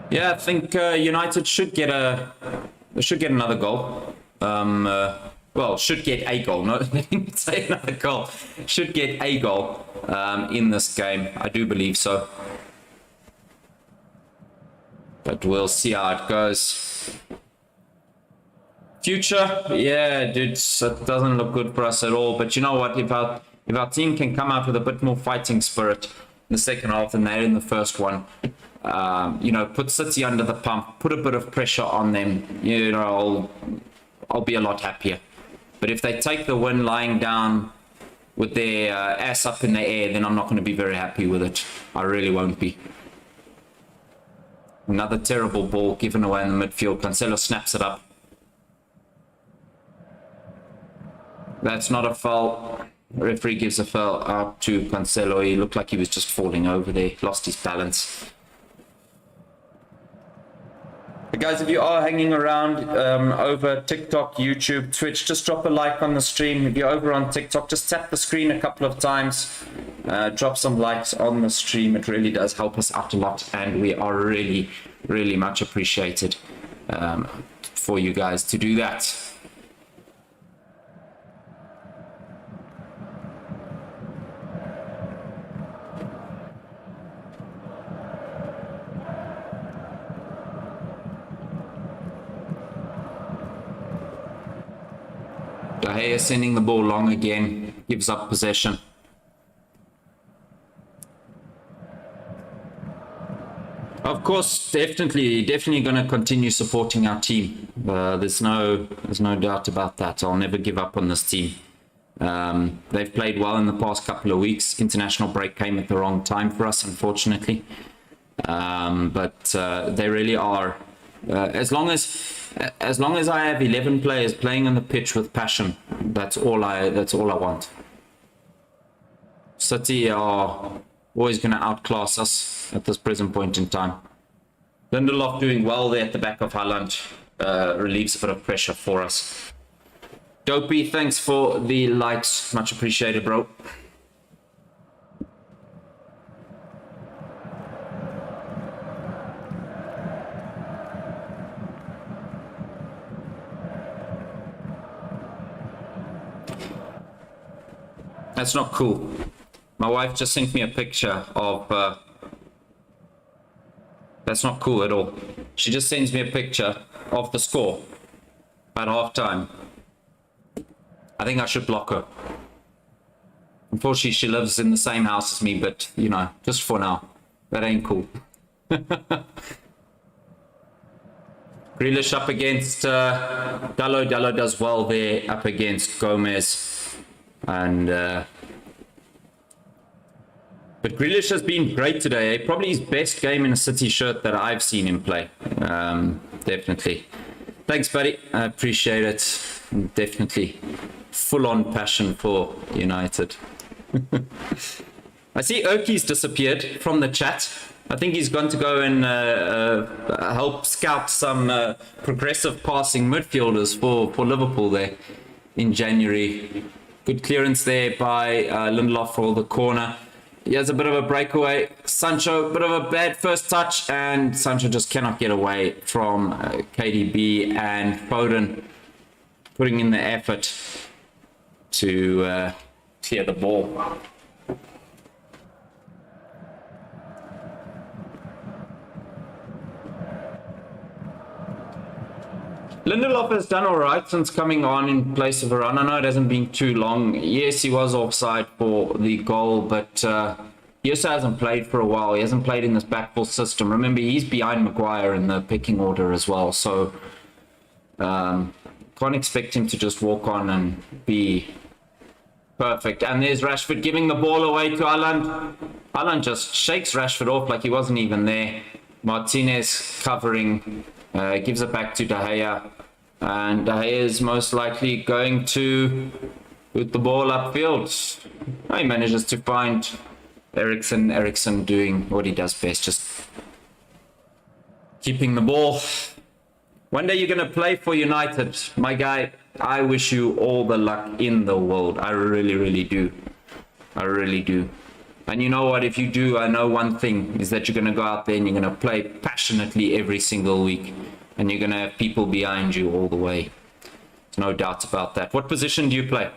Yeah, I think United should get another goal. Well, should get a goal. No, they didn't say another goal. Should get a goal in this game. I do believe so. But we'll see how it goes. Future, yeah, dude, it doesn't look good for us at all. But you know what? If our team can come out with a bit more fighting spirit in the second half than they had in the first one, you know, put City under the pump, put a bit of pressure on them, you know, I'll be a lot happier. But if they take the win lying down with their ass up in the air, then I'm not going to be very happy with it. I really won't be. Another terrible ball given away in the midfield. Cancelo snaps it up. That's not a foul. The referee gives a foul out to Cancelo. He looked like he was just falling over there. Lost his balance. But guys, if you are hanging around over TikTok, YouTube, Twitch, just drop a like on the stream. If you're over on TikTok, just tap the screen a couple of times. Drop some likes on the stream. It really does help us out a lot, and we are really, really much appreciated for you guys to do that. De Gea sending the ball long again, gives up possession. Of course, definitely going to continue supporting our team. There's no doubt about that. I'll never give up on this team. They've played well in the past couple of weeks. International break came at the wrong time for us, unfortunately. But they really are. As long as I have 11 players playing on the pitch with passion, that's all I want. City are always going to outclass us at this present point in time. Lindelof doing well there at the back of Haaland, relieves a bit of pressure for us. Dopey, thanks for the likes, much appreciated, bro. That's not cool. My wife just sent me a picture of... that's not cool at all. She just sends me a picture of the score at halftime. I think I should block her. Unfortunately, she lives in the same house as me, but, you know, just for now. That ain't cool. Grealish up against Dallo. Dallo does well there up against Gomez. And but Grealish has been great today. Probably his best game in a City shirt that I've seen him play. Definitely. Thanks, buddy. I appreciate it. Definitely full-on passion for United. I see Erky's disappeared from the chat. I think he's going to go and help scout some progressive passing midfielders for Liverpool there in January. Good clearance there by Lindelof for the corner. He has a bit of a breakaway. Sancho, bit of a bad first touch, and Sancho just cannot get away from KDB, and Foden putting in the effort to clear the ball. Lindelof has done all right since coming on in place of Varane. I know it hasn't been too long. Yes, he was offside for the goal, but he also hasn't played for a while. He hasn't played in this back four system. Remember, he's behind Maguire in the pecking order as well, so can't expect him to just walk on and be perfect. And there's Rashford giving the ball away to Haaland. Haaland just shakes Rashford off like he wasn't even there. Martinez covering, gives it back to De Gea. And De Gea is most likely going to put the ball upfield. He manages to find Eriksen. Eriksen doing what he does best, just keeping the ball. One day you're going to play for United. My guy, I wish you all the luck in the world. I really, really do. I really do. And you know what? If you do, I know one thing is that you're going to go out there and you're going to play passionately every single week. And you're going to have people behind you all the way. There's no doubt about that. What position do you play?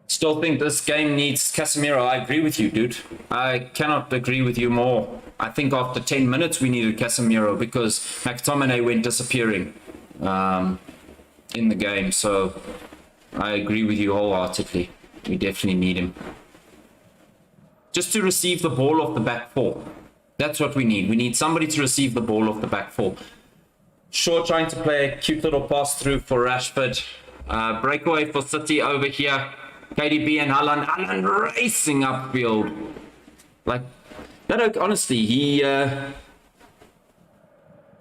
Still think this game needs Casemiro. I agree with you, dude. I cannot agree with you more. I think after 10 minutes we needed Casemiro because McTominay went disappearing in the game. So I agree with you wholeheartedly. We definitely need him. Just to receive the ball off the back four. That's what we need. We need somebody to receive the ball off the back four. Shaw trying to play a cute little pass through for Rashford. Breakaway for City over here. KDB and Alan racing upfield. Like, that, honestly, he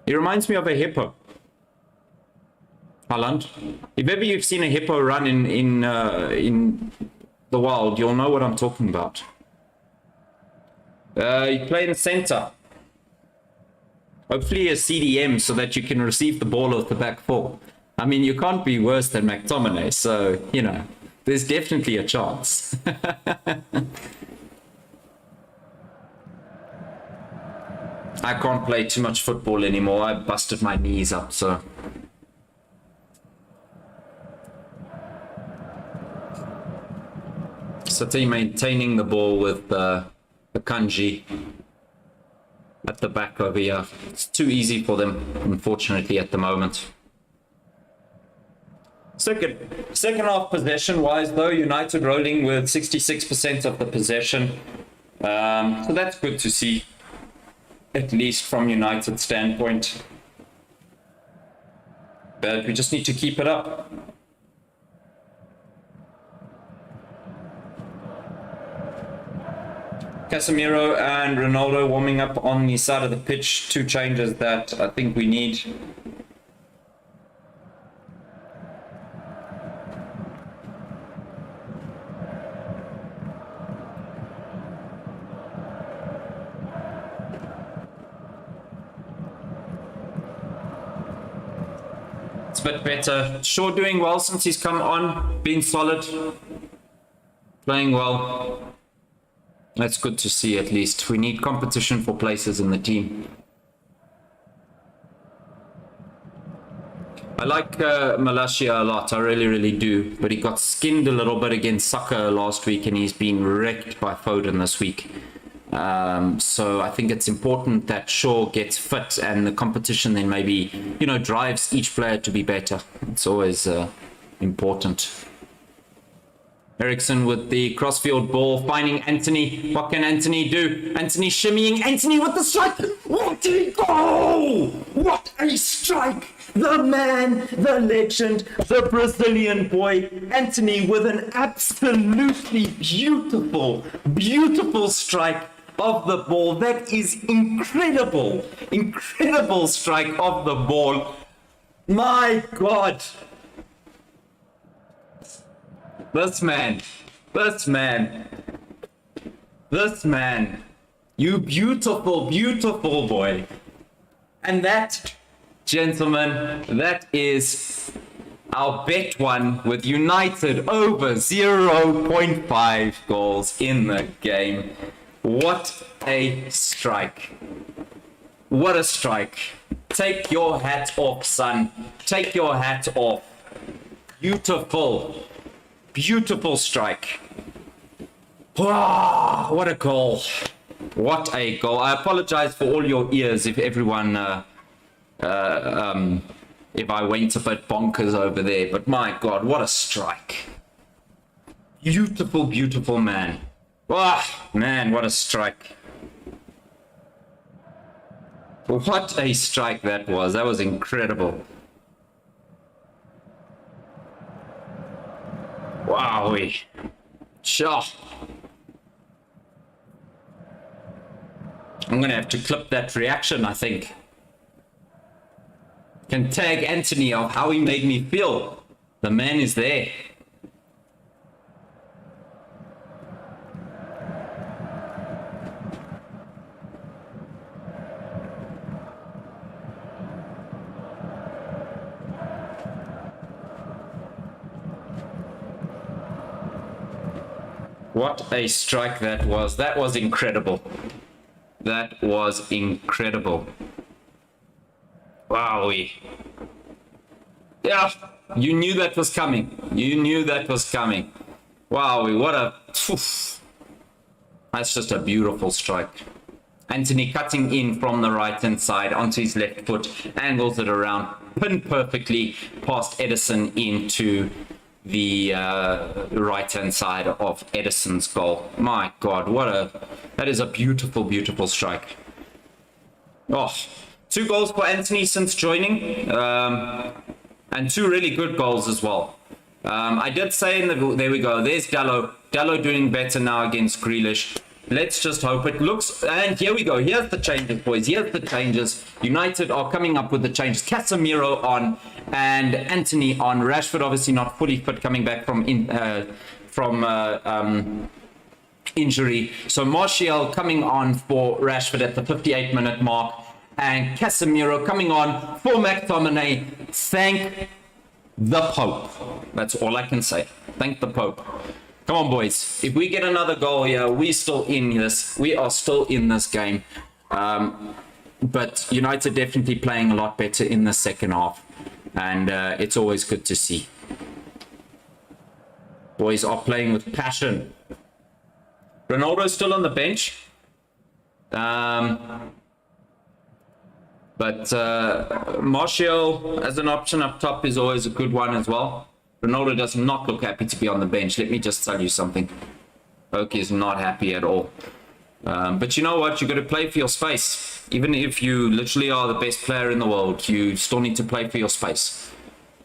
reminds me of a hippo. Haaland. If ever you've seen a hippo run in the wild, you'll know what I'm talking about. You play in the center. Hopefully a CDM so that you can receive the ball off the back four. I mean, you can't be worse than McTominay, so, you know, there's definitely a chance. I can't play too much football anymore. I busted my knees up, so... City maintaining the ball with the Kanji at the back over here. It's too easy for them, unfortunately, at the moment. Second half possession wise, though, United rolling with 66% of the possession. So that's good to see, at least from United's standpoint. But we just need to keep it up. Casemiro and Ronaldo warming up on the side of the pitch. Two changes that I think we need. It's a bit better. Shaw doing well since he's come on. Been solid. Playing well. That's good to see, at least. We need competition for places in the team. I like Malacia a lot. I really do. But he got skinned a little bit against Saka last week, and he's been wrecked by Foden this week. So I think it's important that Shaw gets fit, and the competition then maybe, you know, drives each player to be better. It's always important. Eriksen with the crossfield ball, finding Anthony. What can Anthony do? Anthony shimmying. Anthony with the strike. What a goal! What a strike! The man, the legend, the Brazilian boy, Anthony with an absolutely beautiful strike of the ball. That is incredible. Incredible strike of the ball. My God. This man, you beautiful boy. And that, gentlemen, that is our bet one with United over 0.5 goals in the game. What a strike. What a strike. Take your hat off, son. Take your hat off. Beautiful strike. Wow, what a goal. What a goal. I apologize for all your ears if everyone, if I went a bit bonkers over there, but my God, what a strike. Beautiful man. Wow, man, what a strike. What a strike that was. That was incredible. Wowee. Sure. I'm gonna have to clip that reaction, I think. Can tag Anthony of how he made me feel. The man is there. What a strike that was. That was incredible. That was incredible. Wowee. Yeah, you knew that was coming. You knew that was coming. Wowee, what a... Oof. That's just a beautiful strike. Anthony cutting in from the right-hand side onto his left foot, angles it around, pin perfectly past Edison into the right-hand side of Edison's goal. My God, that is a beautiful strike. Oh, 2 goals for Anthony since joining, and 2 really good goals as well. I did say in the, there we go. There's Dallo. Dallo doing better now against Grealish. Let's just hope it looks, and here we go. Here's the changes, boys. Here's the changes. United are coming up with the changes. Casemiro on and Anthony on. Rashford obviously not fully fit, coming back from injury. So Martial coming on for Rashford at the 58-minute mark, and Casemiro coming on for McTominay. Thank the Pope. That's all I can say. Thank the Pope. Come on, boys. If we get another goal here, we still in this. We are still in this game. But United definitely playing a lot better in the second half. And it's always good to see. Boys are playing with passion. Ronaldo's still on the bench. But Martial as an option up top is always a good one as well. Ronaldo does not look happy to be on the bench. Let me just tell you something. Oak is not happy at all. But you know what? You've got to play for your space. Even if you literally are the best player in the world, you still need to play for your space.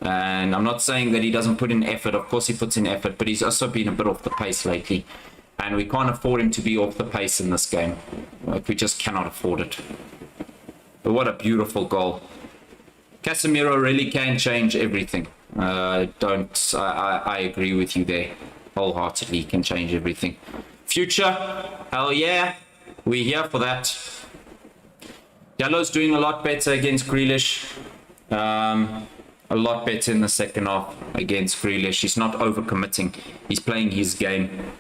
And I'm not saying that he doesn't put in effort. Of course he puts in effort, but he's also been a bit off the pace lately. And we can't afford him to be off the pace in this game. Like, we just cannot afford it. But what a beautiful goal. Casemiro really can change everything. I agree with you there. Wholeheartedly, he can change everything. Future, hell yeah. We're here for that. Dallo's doing a lot better against Grealish. A lot better in the second half against Grealish. He's not overcommitting. He's playing his game.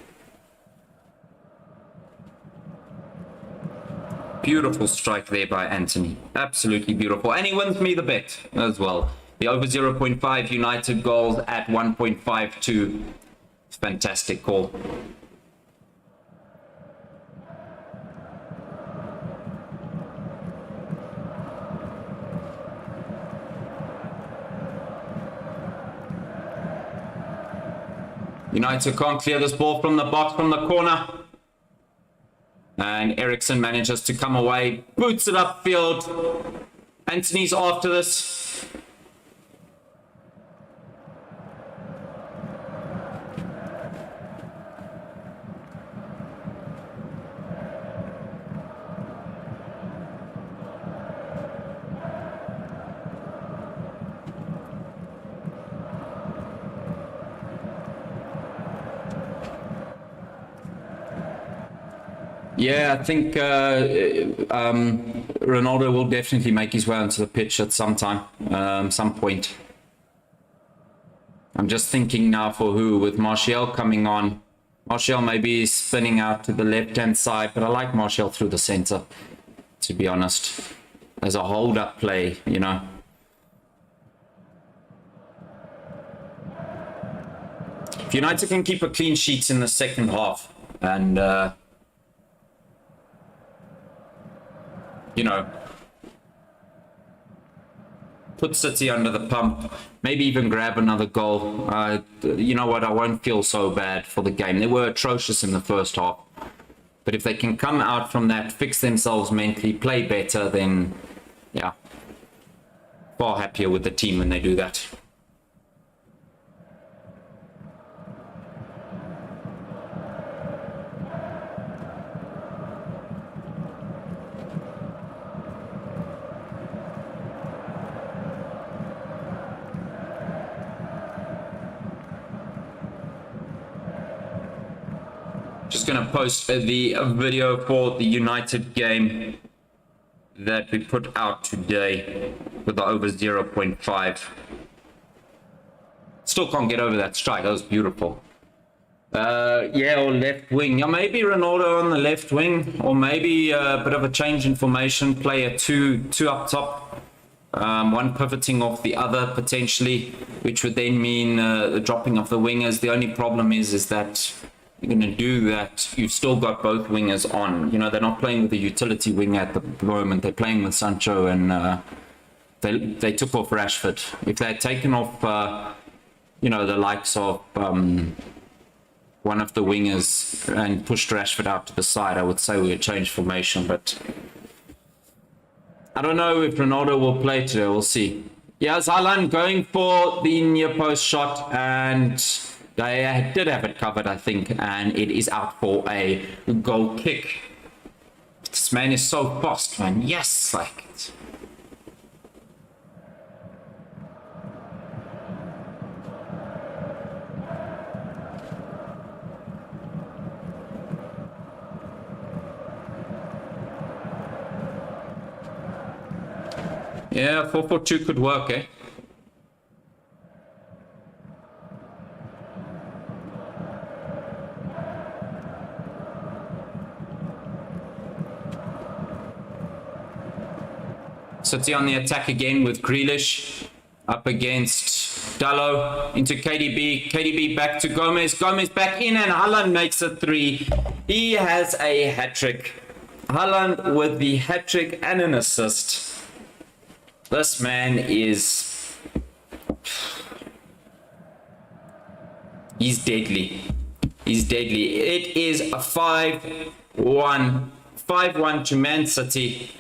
Beautiful strike there by Anthony. Absolutely beautiful. And he wins me the bet as well. The over 0.5 United goals at 1.52. Fantastic call. United can't clear this ball from the box, from the corner. And Ericsson manages to come away, boots it upfield. Anthony's after this. Yeah, I think Ronaldo will definitely make his way onto the pitch at some point. I'm just thinking now for who, with Martial coming on. Martial maybe is spinning out to the left-hand side, but I like Martial through the center, to be honest. As a hold-up play, you know. If United can keep a clean sheet in the second half, and you know, put City under the pump, maybe even grab another goal. You know what, I won't feel so bad for the game. They were atrocious in the first half. But if they can come out from that, fix themselves mentally, play better, then, yeah, far happier with the team when they do that. Just going to post the video for the United game that we put out today with the over 0.5. Still can't get over that strike. That was beautiful. Yeah, or left wing. Yeah, maybe Ronaldo on the left wing, or maybe a bit of a change in formation. Play a two up top. One pivoting off the other potentially, which would then mean the dropping of the wingers. The only problem is that you're going to do that, you've still got both wingers on. You know, they're not playing with the utility wing at the moment. They're playing with Sancho, and they took off Rashford. If they had taken off, you know, the likes of one of the wingers and pushed Rashford out to the side, I would say we would change formation. But I don't know if Ronaldo will play today. We'll see. Yeah, Zalan going for the near post shot, and they did have it covered, I think, and it is out for a goal kick. This man is so fast, man. Yes, like it. Yeah, 4-4-2 could work, eh? City on the attack again with Grealish up against Dallo into KDB. KDB back to Gomez. Gomez back in, and Haaland makes a 3. He has a hat-trick. Haaland with the hat-trick and an assist. This man is... He's deadly. He's deadly. It is a 5-1. 5-1 to Man City.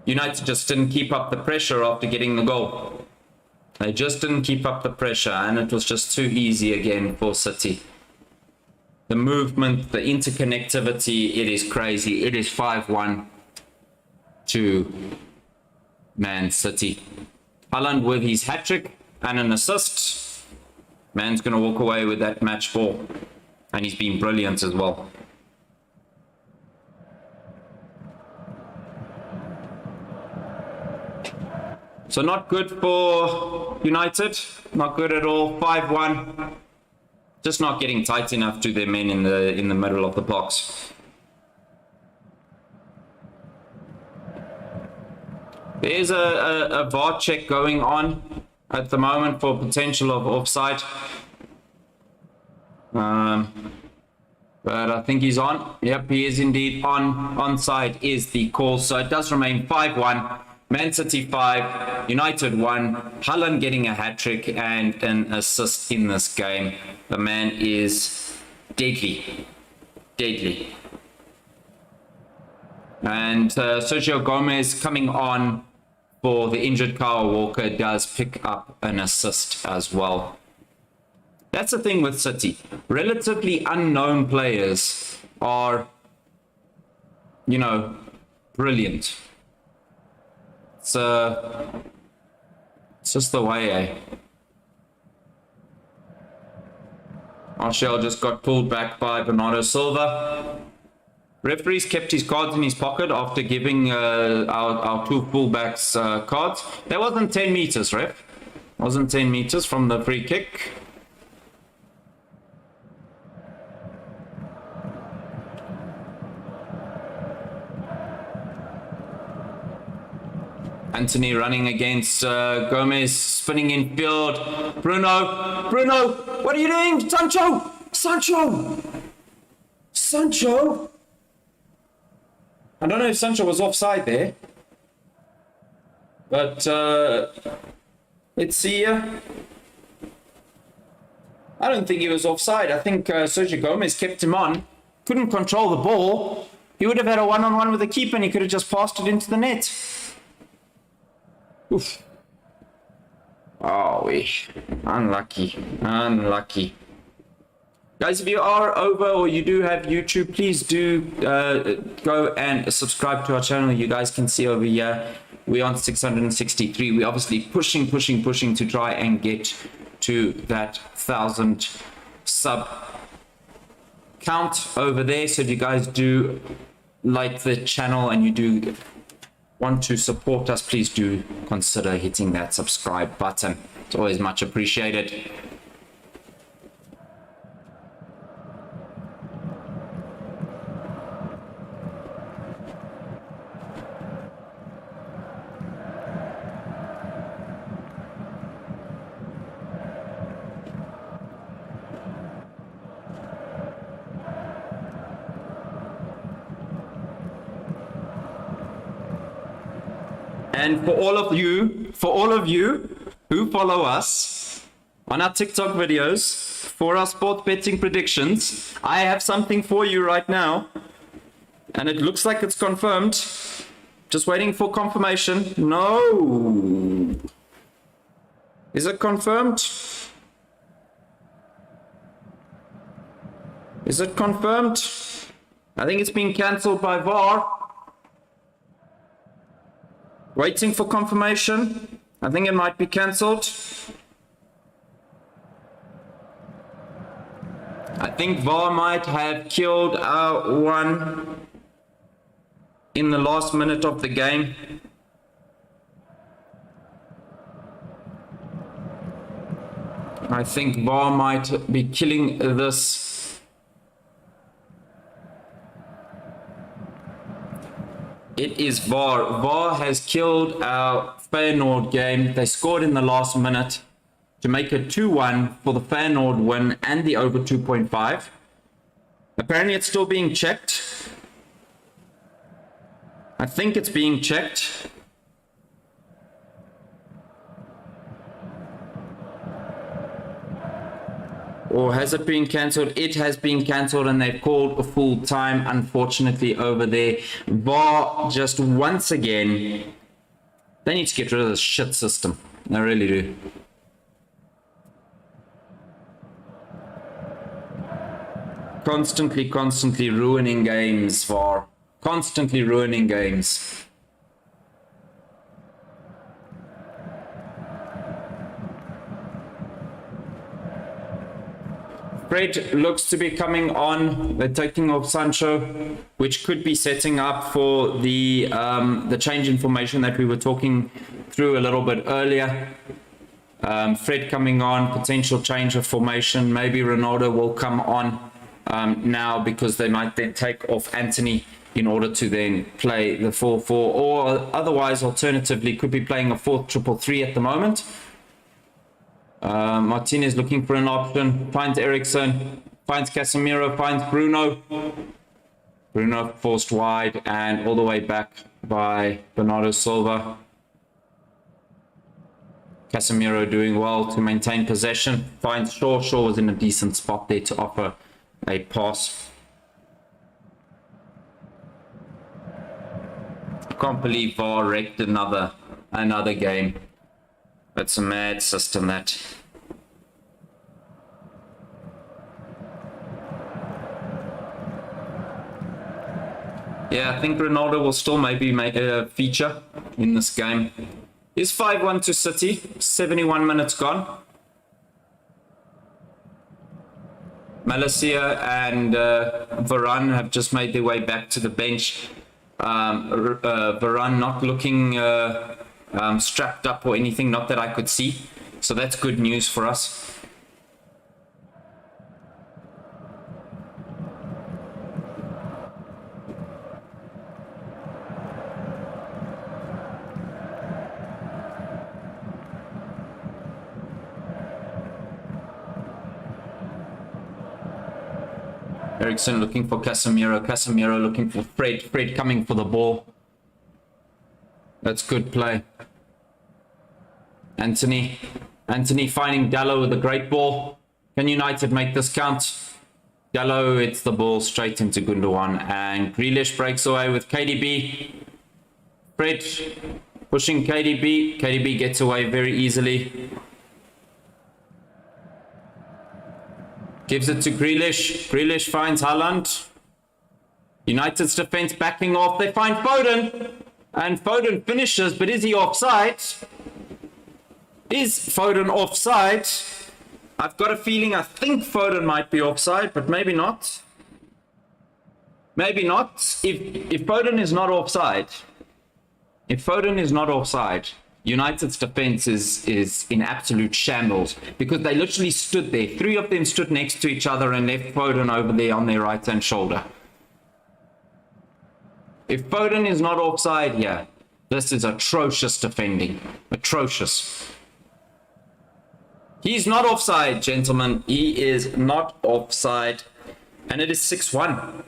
United just didn't keep up the pressure after getting the goal. They just didn't keep up the pressure, and it was just too easy again for City. The movement, the interconnectivity, it is crazy. It is 5-1 to Man City. Haaland with his hat-trick and an assist. Man's going to walk away with that match ball. And he's been brilliant as well. So not good for United. Not good at all. 5-1. Just not getting tight enough to their men in the middle of the box. There's a VAR check going on at the moment for potential of offside. But I think he's on. Yep, he is indeed on. Onside is the call. So it does remain 5-1. Man City 5, United 1. Haaland getting a hat-trick and an assist in this game. The man is deadly. Deadly. And Sergio Gomez coming on for the injured Kyle Walker does pick up an assist as well. That's the thing with City. Relatively unknown players are, you know, brilliant. It's just the way, eh? Martial just got pulled back by Bernardo Silva. Referee's kept his cards in his pocket after giving our two fullbacks cards. That wasn't 10 meters, ref. Wasn't 10 meters from the free kick. Anthony running against Gomez, spinning in field. Bruno, what are you doing? Sancho! I don't know if Sancho was offside there. But let's see here. I don't think he was offside. I think Sergio Gomez kept him on. Couldn't control the ball. He would have had a one-on-one with the keeper and he could have just passed it into the net. Oof. Oh, unlucky. Guys, if you are over or you do have YouTube, please do go and subscribe to our channel. You guys can see over here, we're on 663. We're obviously pushing to try and get to that 1,000 sub count over there. So if you guys do like the channel and you do want to support us, please do consider hitting that subscribe button. It's always much appreciated. And for all of you who follow us on our TikTok videos for our sports betting predictions, I have something for you right now. And it looks like it's confirmed. Just waiting for confirmation. No. Is it confirmed? Is it confirmed? I think it's been cancelled by VAR. Waiting for confirmation. I think it might be cancelled. I think VAR might have killed our one in the last minute of the game. I think VAR might be killing this. It is VAR. VAR has killed our Feyenoord game. They scored in the last minute to make it 2-1 for the Feyenoord win and the over 2.5. Apparently it's still being checked. I think it's being checked. Or has it been cancelled? It has been cancelled and they've called a full time, unfortunately, over there. VAR just once again. They need to get rid of this shit system. They really do. Constantly ruining games, VAR. Constantly ruining games. Fred looks to be coming on. They're taking off Sancho, which could be setting up for the change information that we were talking through a little bit earlier. Fred coming on, potential change of formation. Maybe Ronaldo will come on now because they might then take off Anthony in order to then play the 4-4, or otherwise, alternatively, could be playing a 4-3-3 at the moment. Martinez looking for an option, finds Ericsson, finds Casemiro, finds Bruno. Bruno forced wide and all the way back by Bernardo Silva. Casemiro doing well to maintain possession, finds Shaw. Shaw was in a decent spot there to offer a pass. I can't believe VAR wrecked another game. It's a mad system, that. Yeah, I think Ronaldo will still maybe make a feature in this game. It's 5-1 to City, 71 minutes gone. Malacia and Varane have just made their way back to the bench. Varane not looking strapped up or anything, not that I could see, so that's good news for us. Ericsson looking for Casemiro, Casemiro looking for Fred, Fred coming for the ball. That's good play. Anthony finding Dallo with a great ball. Can United make this count? Dallo hits the ball straight into Gundogan, and Grealish breaks away with KDB. Fred pushing KDB. KDB gets away very easily. Gives it to Grealish. Grealish finds Haaland. United's defense backing off. They find Foden. And Foden finishes, but is he offside? Is Foden offside? I've got a feeling, I think Foden might be offside, but maybe not. Maybe not. If Foden is not offside, United's defense is in absolute shambles, because they literally stood there. Three of them stood next to each other and left Foden over there on their right-hand shoulder. If Foden is not offside here, this is atrocious defending. Atrocious. He's not offside, gentlemen. He is not offside. And it is 6-1.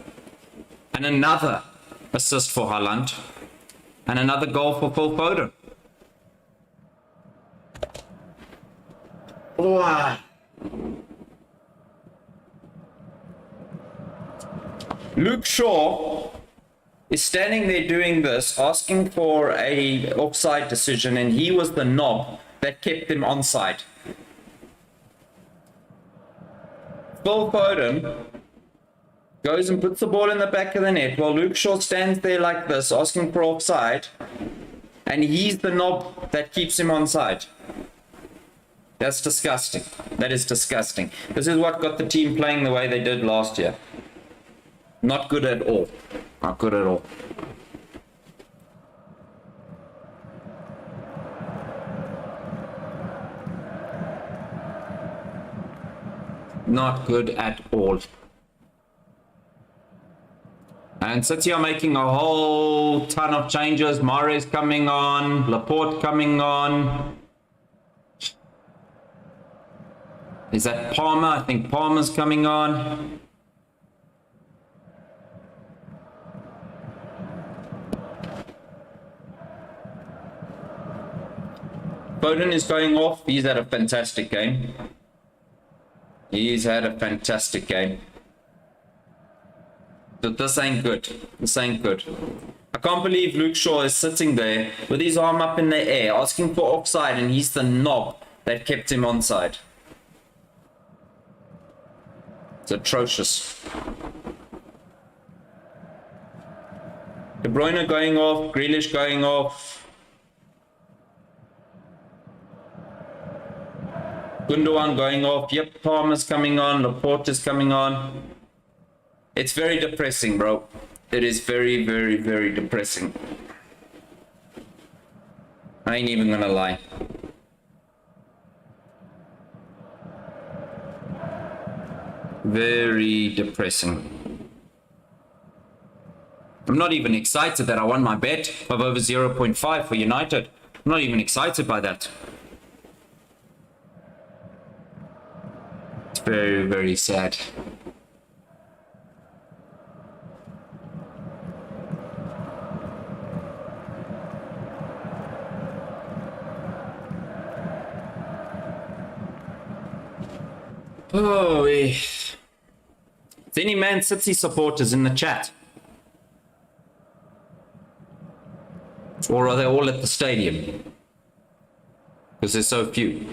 And another assist for Haaland. And another goal for Phil Foden. Wow. Luke Shaw is standing there doing this, asking for a offside decision, and he was the knob that kept them onside. Phil Foden goes and puts the ball in the back of the net while Luke Shaw stands there like this, asking for offside, and he's the knob that keeps him onside. That's disgusting. That is disgusting. This is what got the team playing the way they did last year. Not good at all. Not good at all. Not good at all. And City are making a whole ton of changes. Mahrez coming on, Laporte coming on. Is that Palmer? I think Palmer's coming on. Foden is going off. He's had a fantastic game. He's had a fantastic game. But this ain't good. This ain't good. I can't believe Luke Shaw is sitting there with his arm up in the air asking for offside, and he's the knob that kept him onside. It's atrocious. De Bruyne going off, Grealish going off. Gundogan going off. Yep, Palmer's coming on. Laporte is coming on. It's very depressing, bro. It is very, very, very depressing. I ain't even gonna lie. Very depressing. I'm not even excited that I won my bet of over 0.5 for United. I'm not even excited by that. It's very, very sad. Oh, is any Man City supporters in the chat? Or are they all at the stadium? Because there's so few.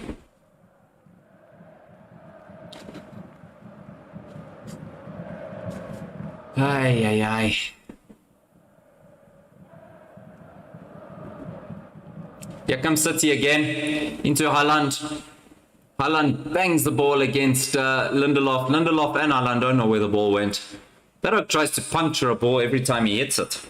Ay, ay, ay. Here comes City again into Haaland. Haaland bangs the ball against Lindelof. Lindelof and Haaland don't know where the ball went. That dog tries to puncture a ball every time he hits it.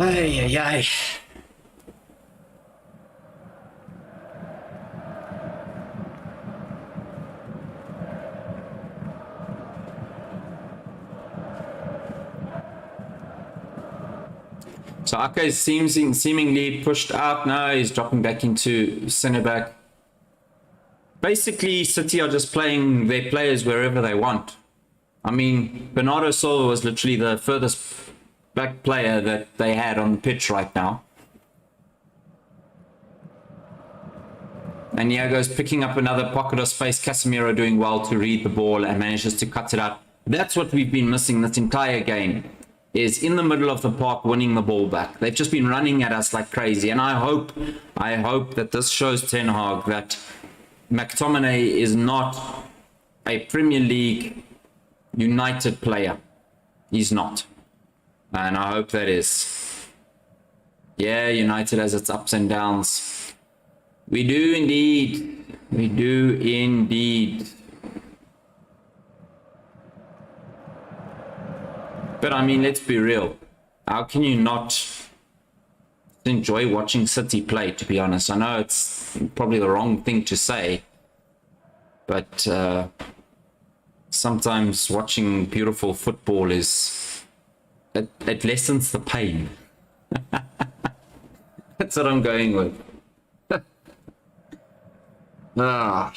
Ay, ay, ay. So Ake is seemingly pushed out now. He's dropping back into centre back. Basically, City are just playing their players wherever they want. I mean, Bernardo Silva was literally the furthest back player that they had on the pitch right now. And Iago's picking up another pocket of space. Casemiro doing well to read the ball and manages to cut it out. That's what we've been missing this entire game, is in the middle of the park winning the ball back. They've just been running at us like crazy. And I hope that this shows Ten Hag that McTominay is not a Premier League United player. He's not. And I hope that is. Yeah, United has its ups and downs. We do indeed. We do indeed. But I mean, let's be real. How can you not enjoy watching City play, to be honest? I know it's probably the wrong thing to say. But sometimes watching beautiful football is... It lessens the pain. That's what I'm going with. Ah.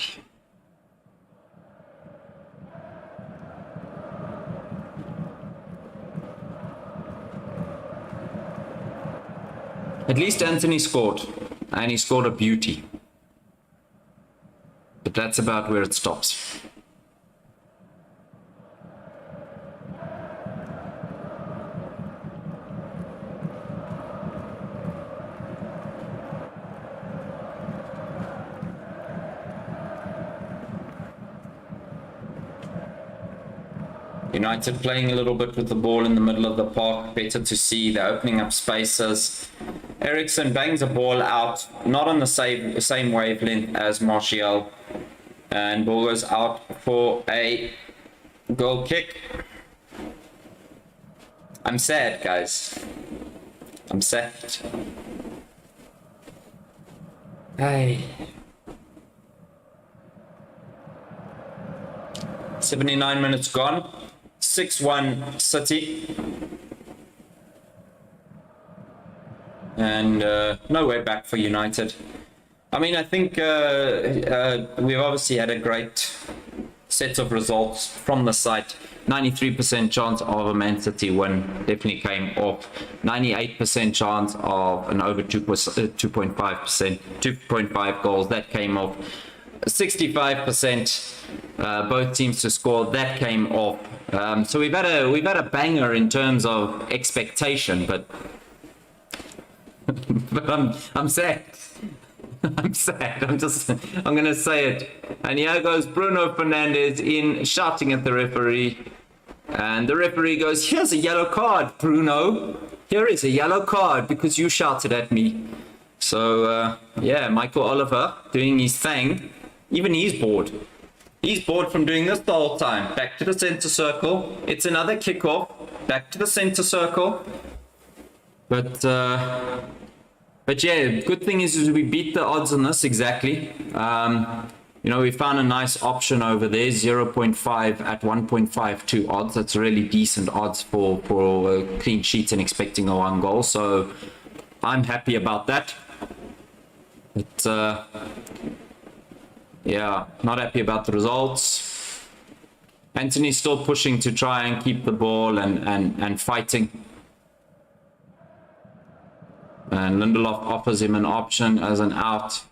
At least Anthony scored, and he scored a beauty. But that's about where it stops. United playing a little bit with the ball in the middle of the park, better to see. They're opening up spaces. Eriksson bangs a ball out, not on the same wavelength as Martial, and ball goes out for a goal kick. I'm sad, guys. I'm sad. Hey. 79 minutes gone. 6-1 City. And no way back for United. I mean, I think we've obviously had a great set of results from the site. 93% chance of a Man City win definitely came off. 98% chance of an over 2.5%, 2.5 goals, that came off. 65% both teams to score, that came off. So we've had a banger in terms of expectation, but but I'm sad. I'm sad. I'm gonna say it. And here goes Bruno Fernandes in, shouting at the referee, and the referee goes, "Here's a yellow card, Bruno. Here is a yellow card because you shouted at me." So yeah, Michael Oliver doing his thing. Even he's bored. He's bored from doing this the whole time. Back to the center circle. It's another kickoff. Back to the center circle. But yeah, good thing is we beat the odds on this exactly. You know, we found a nice option over there, 0.5 at 1.52 odds. That's really decent odds for a clean sheet and expecting a 1 goal. So I'm happy about that. But yeah, not happy about the results. Anthony's still pushing to try and keep the ball and fighting. And Lindelof offers him an option as an out.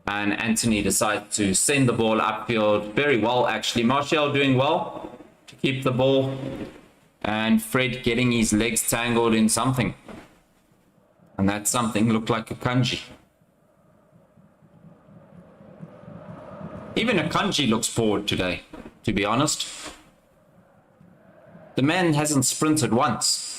And Anthony decides to send the ball upfield very well, actually. Martial doing well to keep the ball. And Fred getting his legs tangled in something. And that something looked like a kanji. Even a kanji looks bored today, to be honest. The man hasn't sprinted once.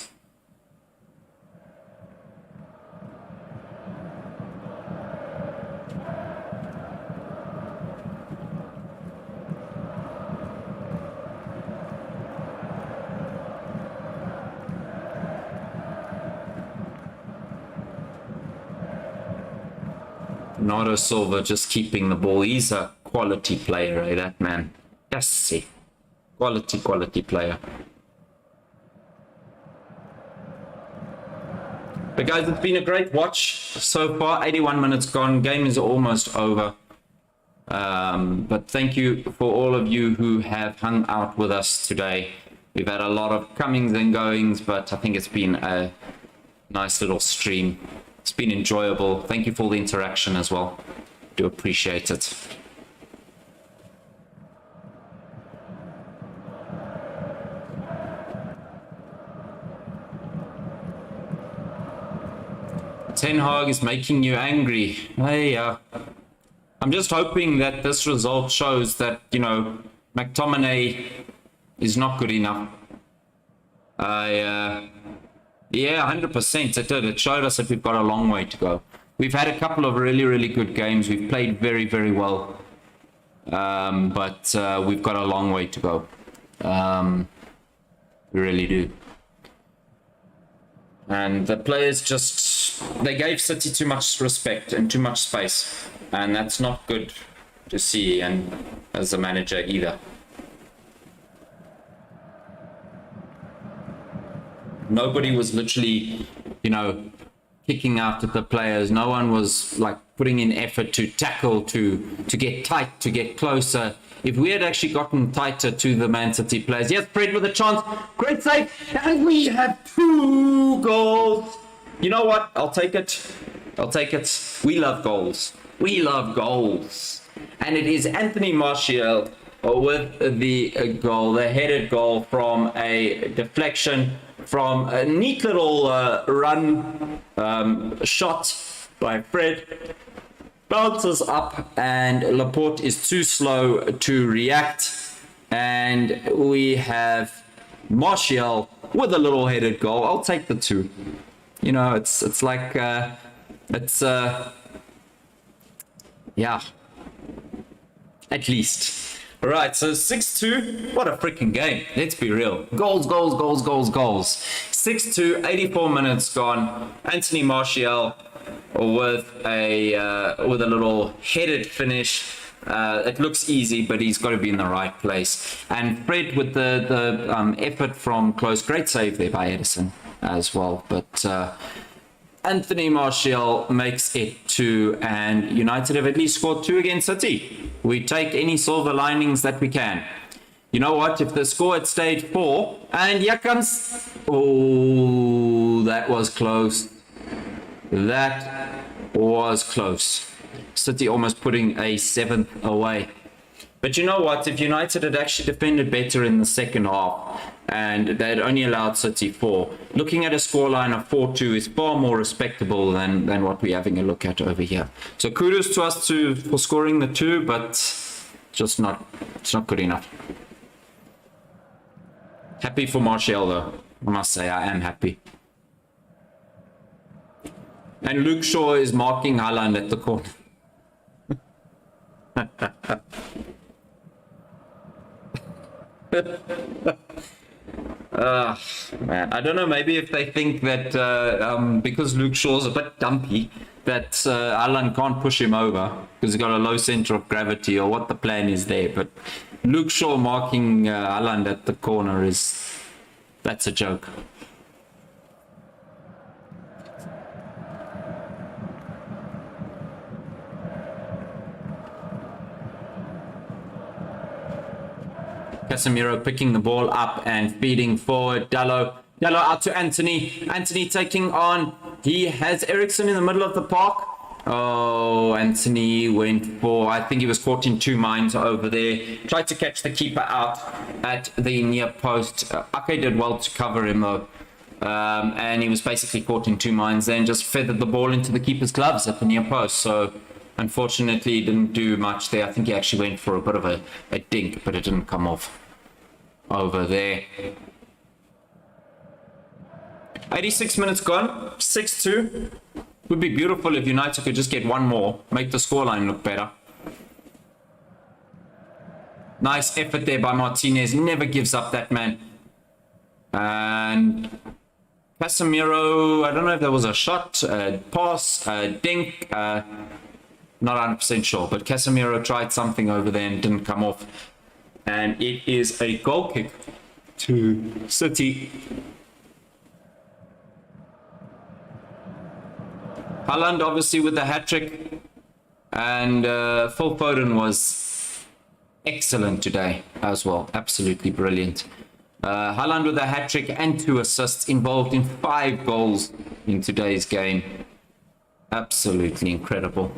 Bernardo Silva just keeping the ball. He's a quality player, eh, that man. Yes, see. Quality player. But guys, it's been a great watch so far. 81 minutes gone. Game is almost over. But thank you for all of you who have hung out with us today. We've had a lot of comings and goings, but I think it's been a nice little stream. It's been enjoyable. Thank you for the interaction as well. Do appreciate it. Ten Hag is making you angry. Hey, I'm just hoping that this result shows that, you know, McTominay is not good enough. Yeah, 100%. It did. It showed us that we've got a long way to go. We've had a couple of really good games. We've played very well. But we've got a long way to go. We really do. And the players just, they gave City too much respect and too much space. And that's not good to see, and as a manager either. Nobody was literally, you know, kicking out at the players. No one was like putting in effort to tackle, to get tight, to get closer. If we had actually gotten tighter to the Man City players. Yes, Fred with a chance. Great save. And we have 2 goals. You know what? I'll take it. I'll take it. We love goals. We love goals. And it is Anthony Martial with the goal, the headed goal from a deflection, from a neat little run shot by Fred. Bounces up and Laporte is too slow to react. And we have Martial with a little headed goal. I'll take the 2. You know, it's like, yeah, at least. All right, so 6-2. What a freaking game. Let's be real. Goals, goals, goals, goals, goals. 6-2, 84 minutes gone. Anthony Martial with a little headed finish. It looks easy, but he's got to be in the right place. And Fred with the effort from close. Great save there by Edison as well. But Anthony Martial makes it 2, and United have at least scored 2 against City. We take any silver linings that we can. You know what? If the score had stayed 4, and here comes... Oh, that was close. That was close. City almost putting a 7th away. But you know what? If United had actually defended better in the second half and they had only allowed City 4, looking at a scoreline of 4-2 is far more respectable than what we're having a look at over here. So kudos to us for scoring the 2, but it's not good enough. Happy for Martial though. I must say I am happy. And Luke Shaw is marking Haaland at the corner. Man, I don't know, maybe if they think that because Luke Shaw's a bit dumpy, that Haaland can't push him over because he's got a low center of gravity, or what the plan is there. But Luke Shaw marking Haaland at the corner that's a joke. Casemiro picking the ball up and feeding forward. Dallo out to Anthony. Anthony taking on. He has Ericsson in the middle of the park. Oh, Anthony went for... I think he was caught in 2 minds over there. Tried to catch the keeper out at the near post. Ake did well to cover him though. And he was basically caught in 2 minds then. Just feathered the ball into the keeper's gloves at the near post. So... unfortunately, he didn't do much there. I think he actually went for a bit of a dink, but it didn't come off over there. 86 minutes gone, 6-2. Would be beautiful if United could just get 1 more, make the scoreline look better. Nice effort there by Martinez. Never gives up, that man. And Casemiro, I don't know if there was a shot, a pass, a dink. Not 100% sure, but Casemiro tried something over there and didn't come off. And it is a goal kick to City. Haaland obviously with the hat-trick. And Phil Foden was excellent today as well. Absolutely brilliant. Haaland with a hat-trick and 2 assists, involved in 5 goals in today's game. Absolutely incredible.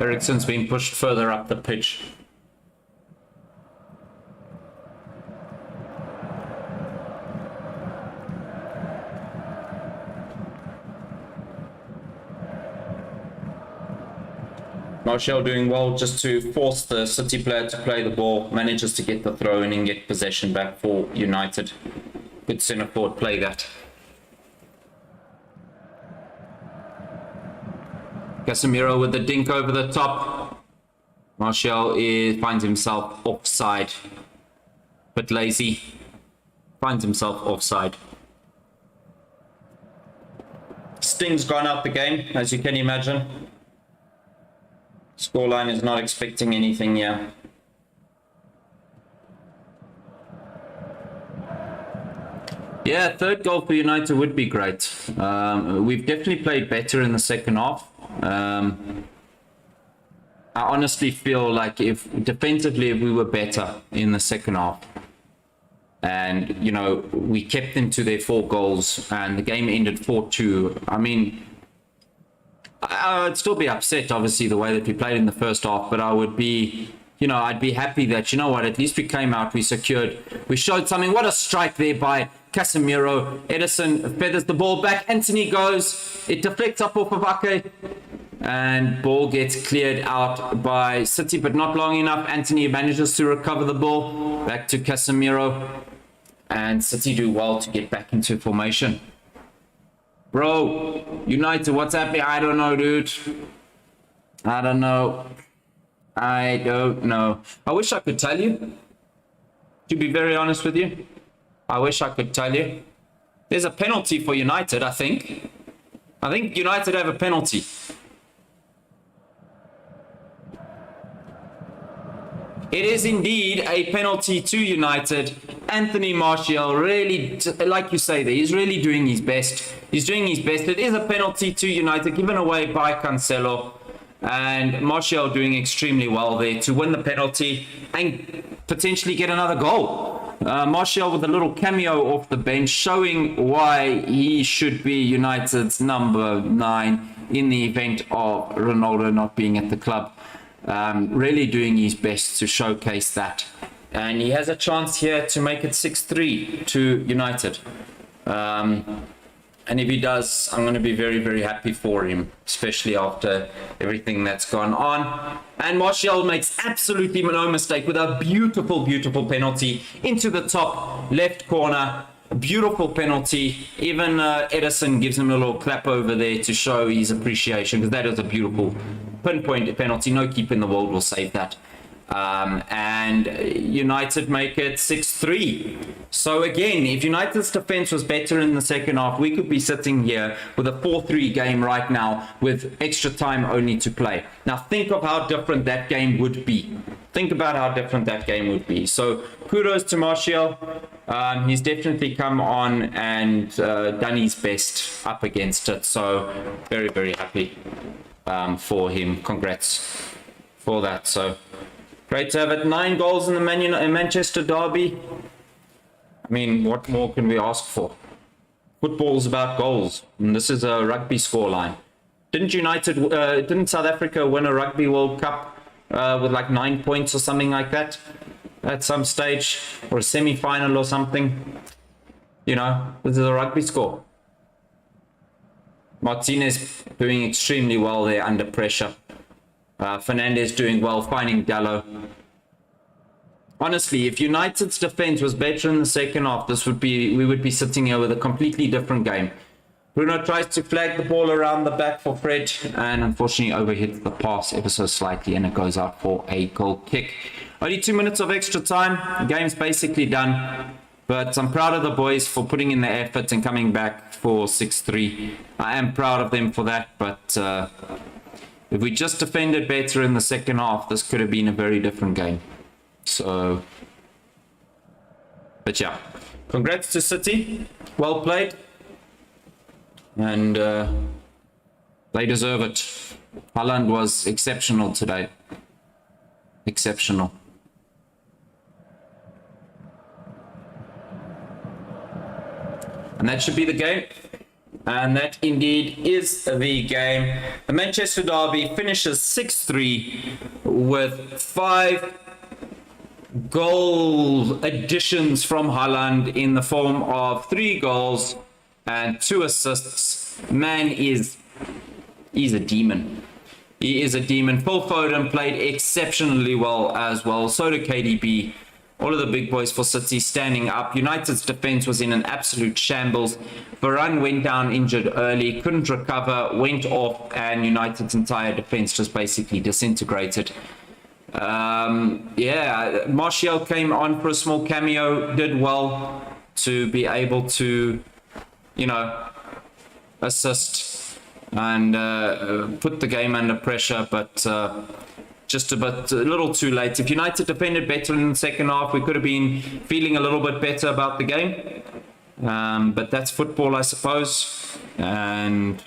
Ericsson's been pushed further up the pitch. Martial doing well just to force the City player to play the ball, manages to get the throw in and get possession back for United. Good centre forward play that. Casemiro with the dink over the top. Martial finds himself offside. But lazy. Finds himself offside. Sting's gone out the game, as you can imagine. Scoreline is not expecting anything here. Yeah, third goal for United would be great. We've definitely played better in the second half. I honestly feel like if defensively we were better in the second half, and you know we kept them to their 4 goals, and the game ended 4-2. I mean, I'd still be upset, obviously, the way that we played in the first half, but I would be, you know, I'd be happy that, you know what, at least we came out, we secured, we showed something. What a strike there by Casemiro. Edison feathers the ball back. Anthony goes, it deflects up off of Ake, and ball gets cleared out by City, but not long enough. Anthony manages to recover the ball back to Casemiro, and City do well to get back into formation. Bro, United, what's happening? I don't know, dude. I don't know. I wish I could tell you. To be very honest with you, I wish I could tell you. There's a penalty for United, I think. I think United have a penalty. It is indeed a penalty to United. Anthony Martial really, like you say there, he's really doing his best. He's doing his best. It is a penalty to United given away by Cancelo. And Martial doing extremely well there to win the penalty and potentially get another goal. Martial with a little cameo off the bench, showing why he should be United's number 9 in the event of Ronaldo not being at the club. Really doing his best to showcase that. And he has a chance here to make it 6-3 to United. And if he does, I'm going to be very, very happy for him, especially after everything that's gone on. And Martial makes absolutely no mistake with a beautiful, beautiful penalty into the top left corner. Beautiful penalty. Even Edison gives him a little clap over there to show his appreciation, because that is a beautiful pinpoint penalty. No keeper in the world will save that. And United make it 6-3. So again, if United's defense was better in the second half, we could be sitting here with a 4-3 game right now with extra time only to play. Now think of how different that game would be. Think about how different that game would be. So kudos to Martial. He's definitely come on and done his best up against it. So very, very happy for him. Congrats for that. So great to have it. 9 goals in the Manchester derby. I mean, what more can we ask for? Football's about goals, and this is a rugby scoreline. Didn't South Africa win a Rugby World Cup with like 9 points or something like that at some stage, or a semi-final or something? You know, this is a rugby score. Martinez doing extremely well there under pressure. Fernandez doing well, finding Gallo. Honestly, if United's defense was better in the second half, we would be sitting here with a completely different game. Bruno tries to flag the ball around the back for Fred, and unfortunately overhits the pass ever so slightly, and it goes out for a goal kick. Only 2 minutes of extra time. The game's basically done. But I'm proud of the boys for putting in the effort and coming back for 6-3. I am proud of them for that, but if we just defended better in the second half, this could have been a very different game. So, but yeah, congrats to City. Well played. And they deserve it. Haaland was exceptional today. Exceptional. And that should be the game. And that indeed is the game. The Manchester derby finishes 6-3 with 5 goal additions from Haaland in the form of 3 goals and 2 assists. Man he's a demon. He is a demon. Phil Foden played exceptionally well as well. So did KDB. All of the big boys for City standing up. United's defense was in an absolute shambles. Varane went down injured early, couldn't recover, went off, and United's entire defense just basically disintegrated. Yeah, Martial came on for a small cameo, did well to be able to, you know, assist and put the game under pressure, but just a little too late. If United defended better in the second half, we could have been feeling a little bit better about the game. But that's football, I suppose. And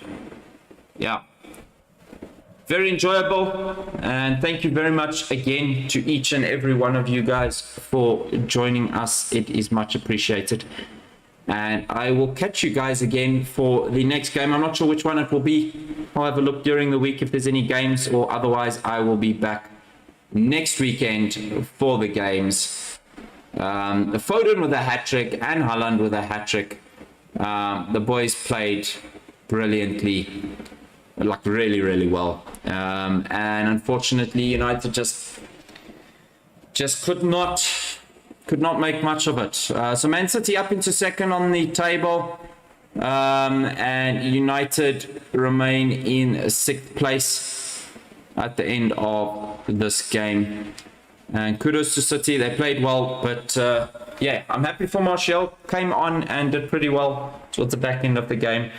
yeah, very enjoyable. And thank you very much again to each and every one of you guys for joining us. It is much appreciated. And I will catch you guys again for the next game. I'm not sure which one it will be. I'll have a look during the week if there's any games, or otherwise I will be back next weekend for the games. Foden with a hat-trick and Haaland with a hat-trick. The boys played brilliantly, like really, really well. And unfortunately, United just could not make much of it. So Man City up into second on the table, and United remain in sixth place at the end of this game. And kudos to City, they played well, but yeah, I'm happy for Martial. Came on and did pretty well towards the back end of the game,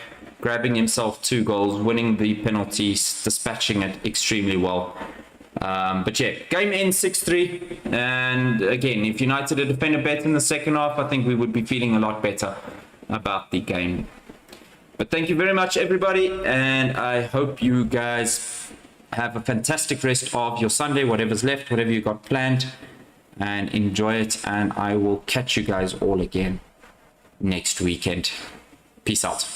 grabbing himself 2 goals, winning the penalties, dispatching it extremely well. But yeah, game ends 6-3, and again, if United had defended better in the second half, I think we would be feeling a lot better about the game. But thank you very much, everybody, and I hope you guys have a fantastic rest of your Sunday, whatever's left, whatever you got planned, and enjoy it. And I will catch you guys all again next weekend. Peace out.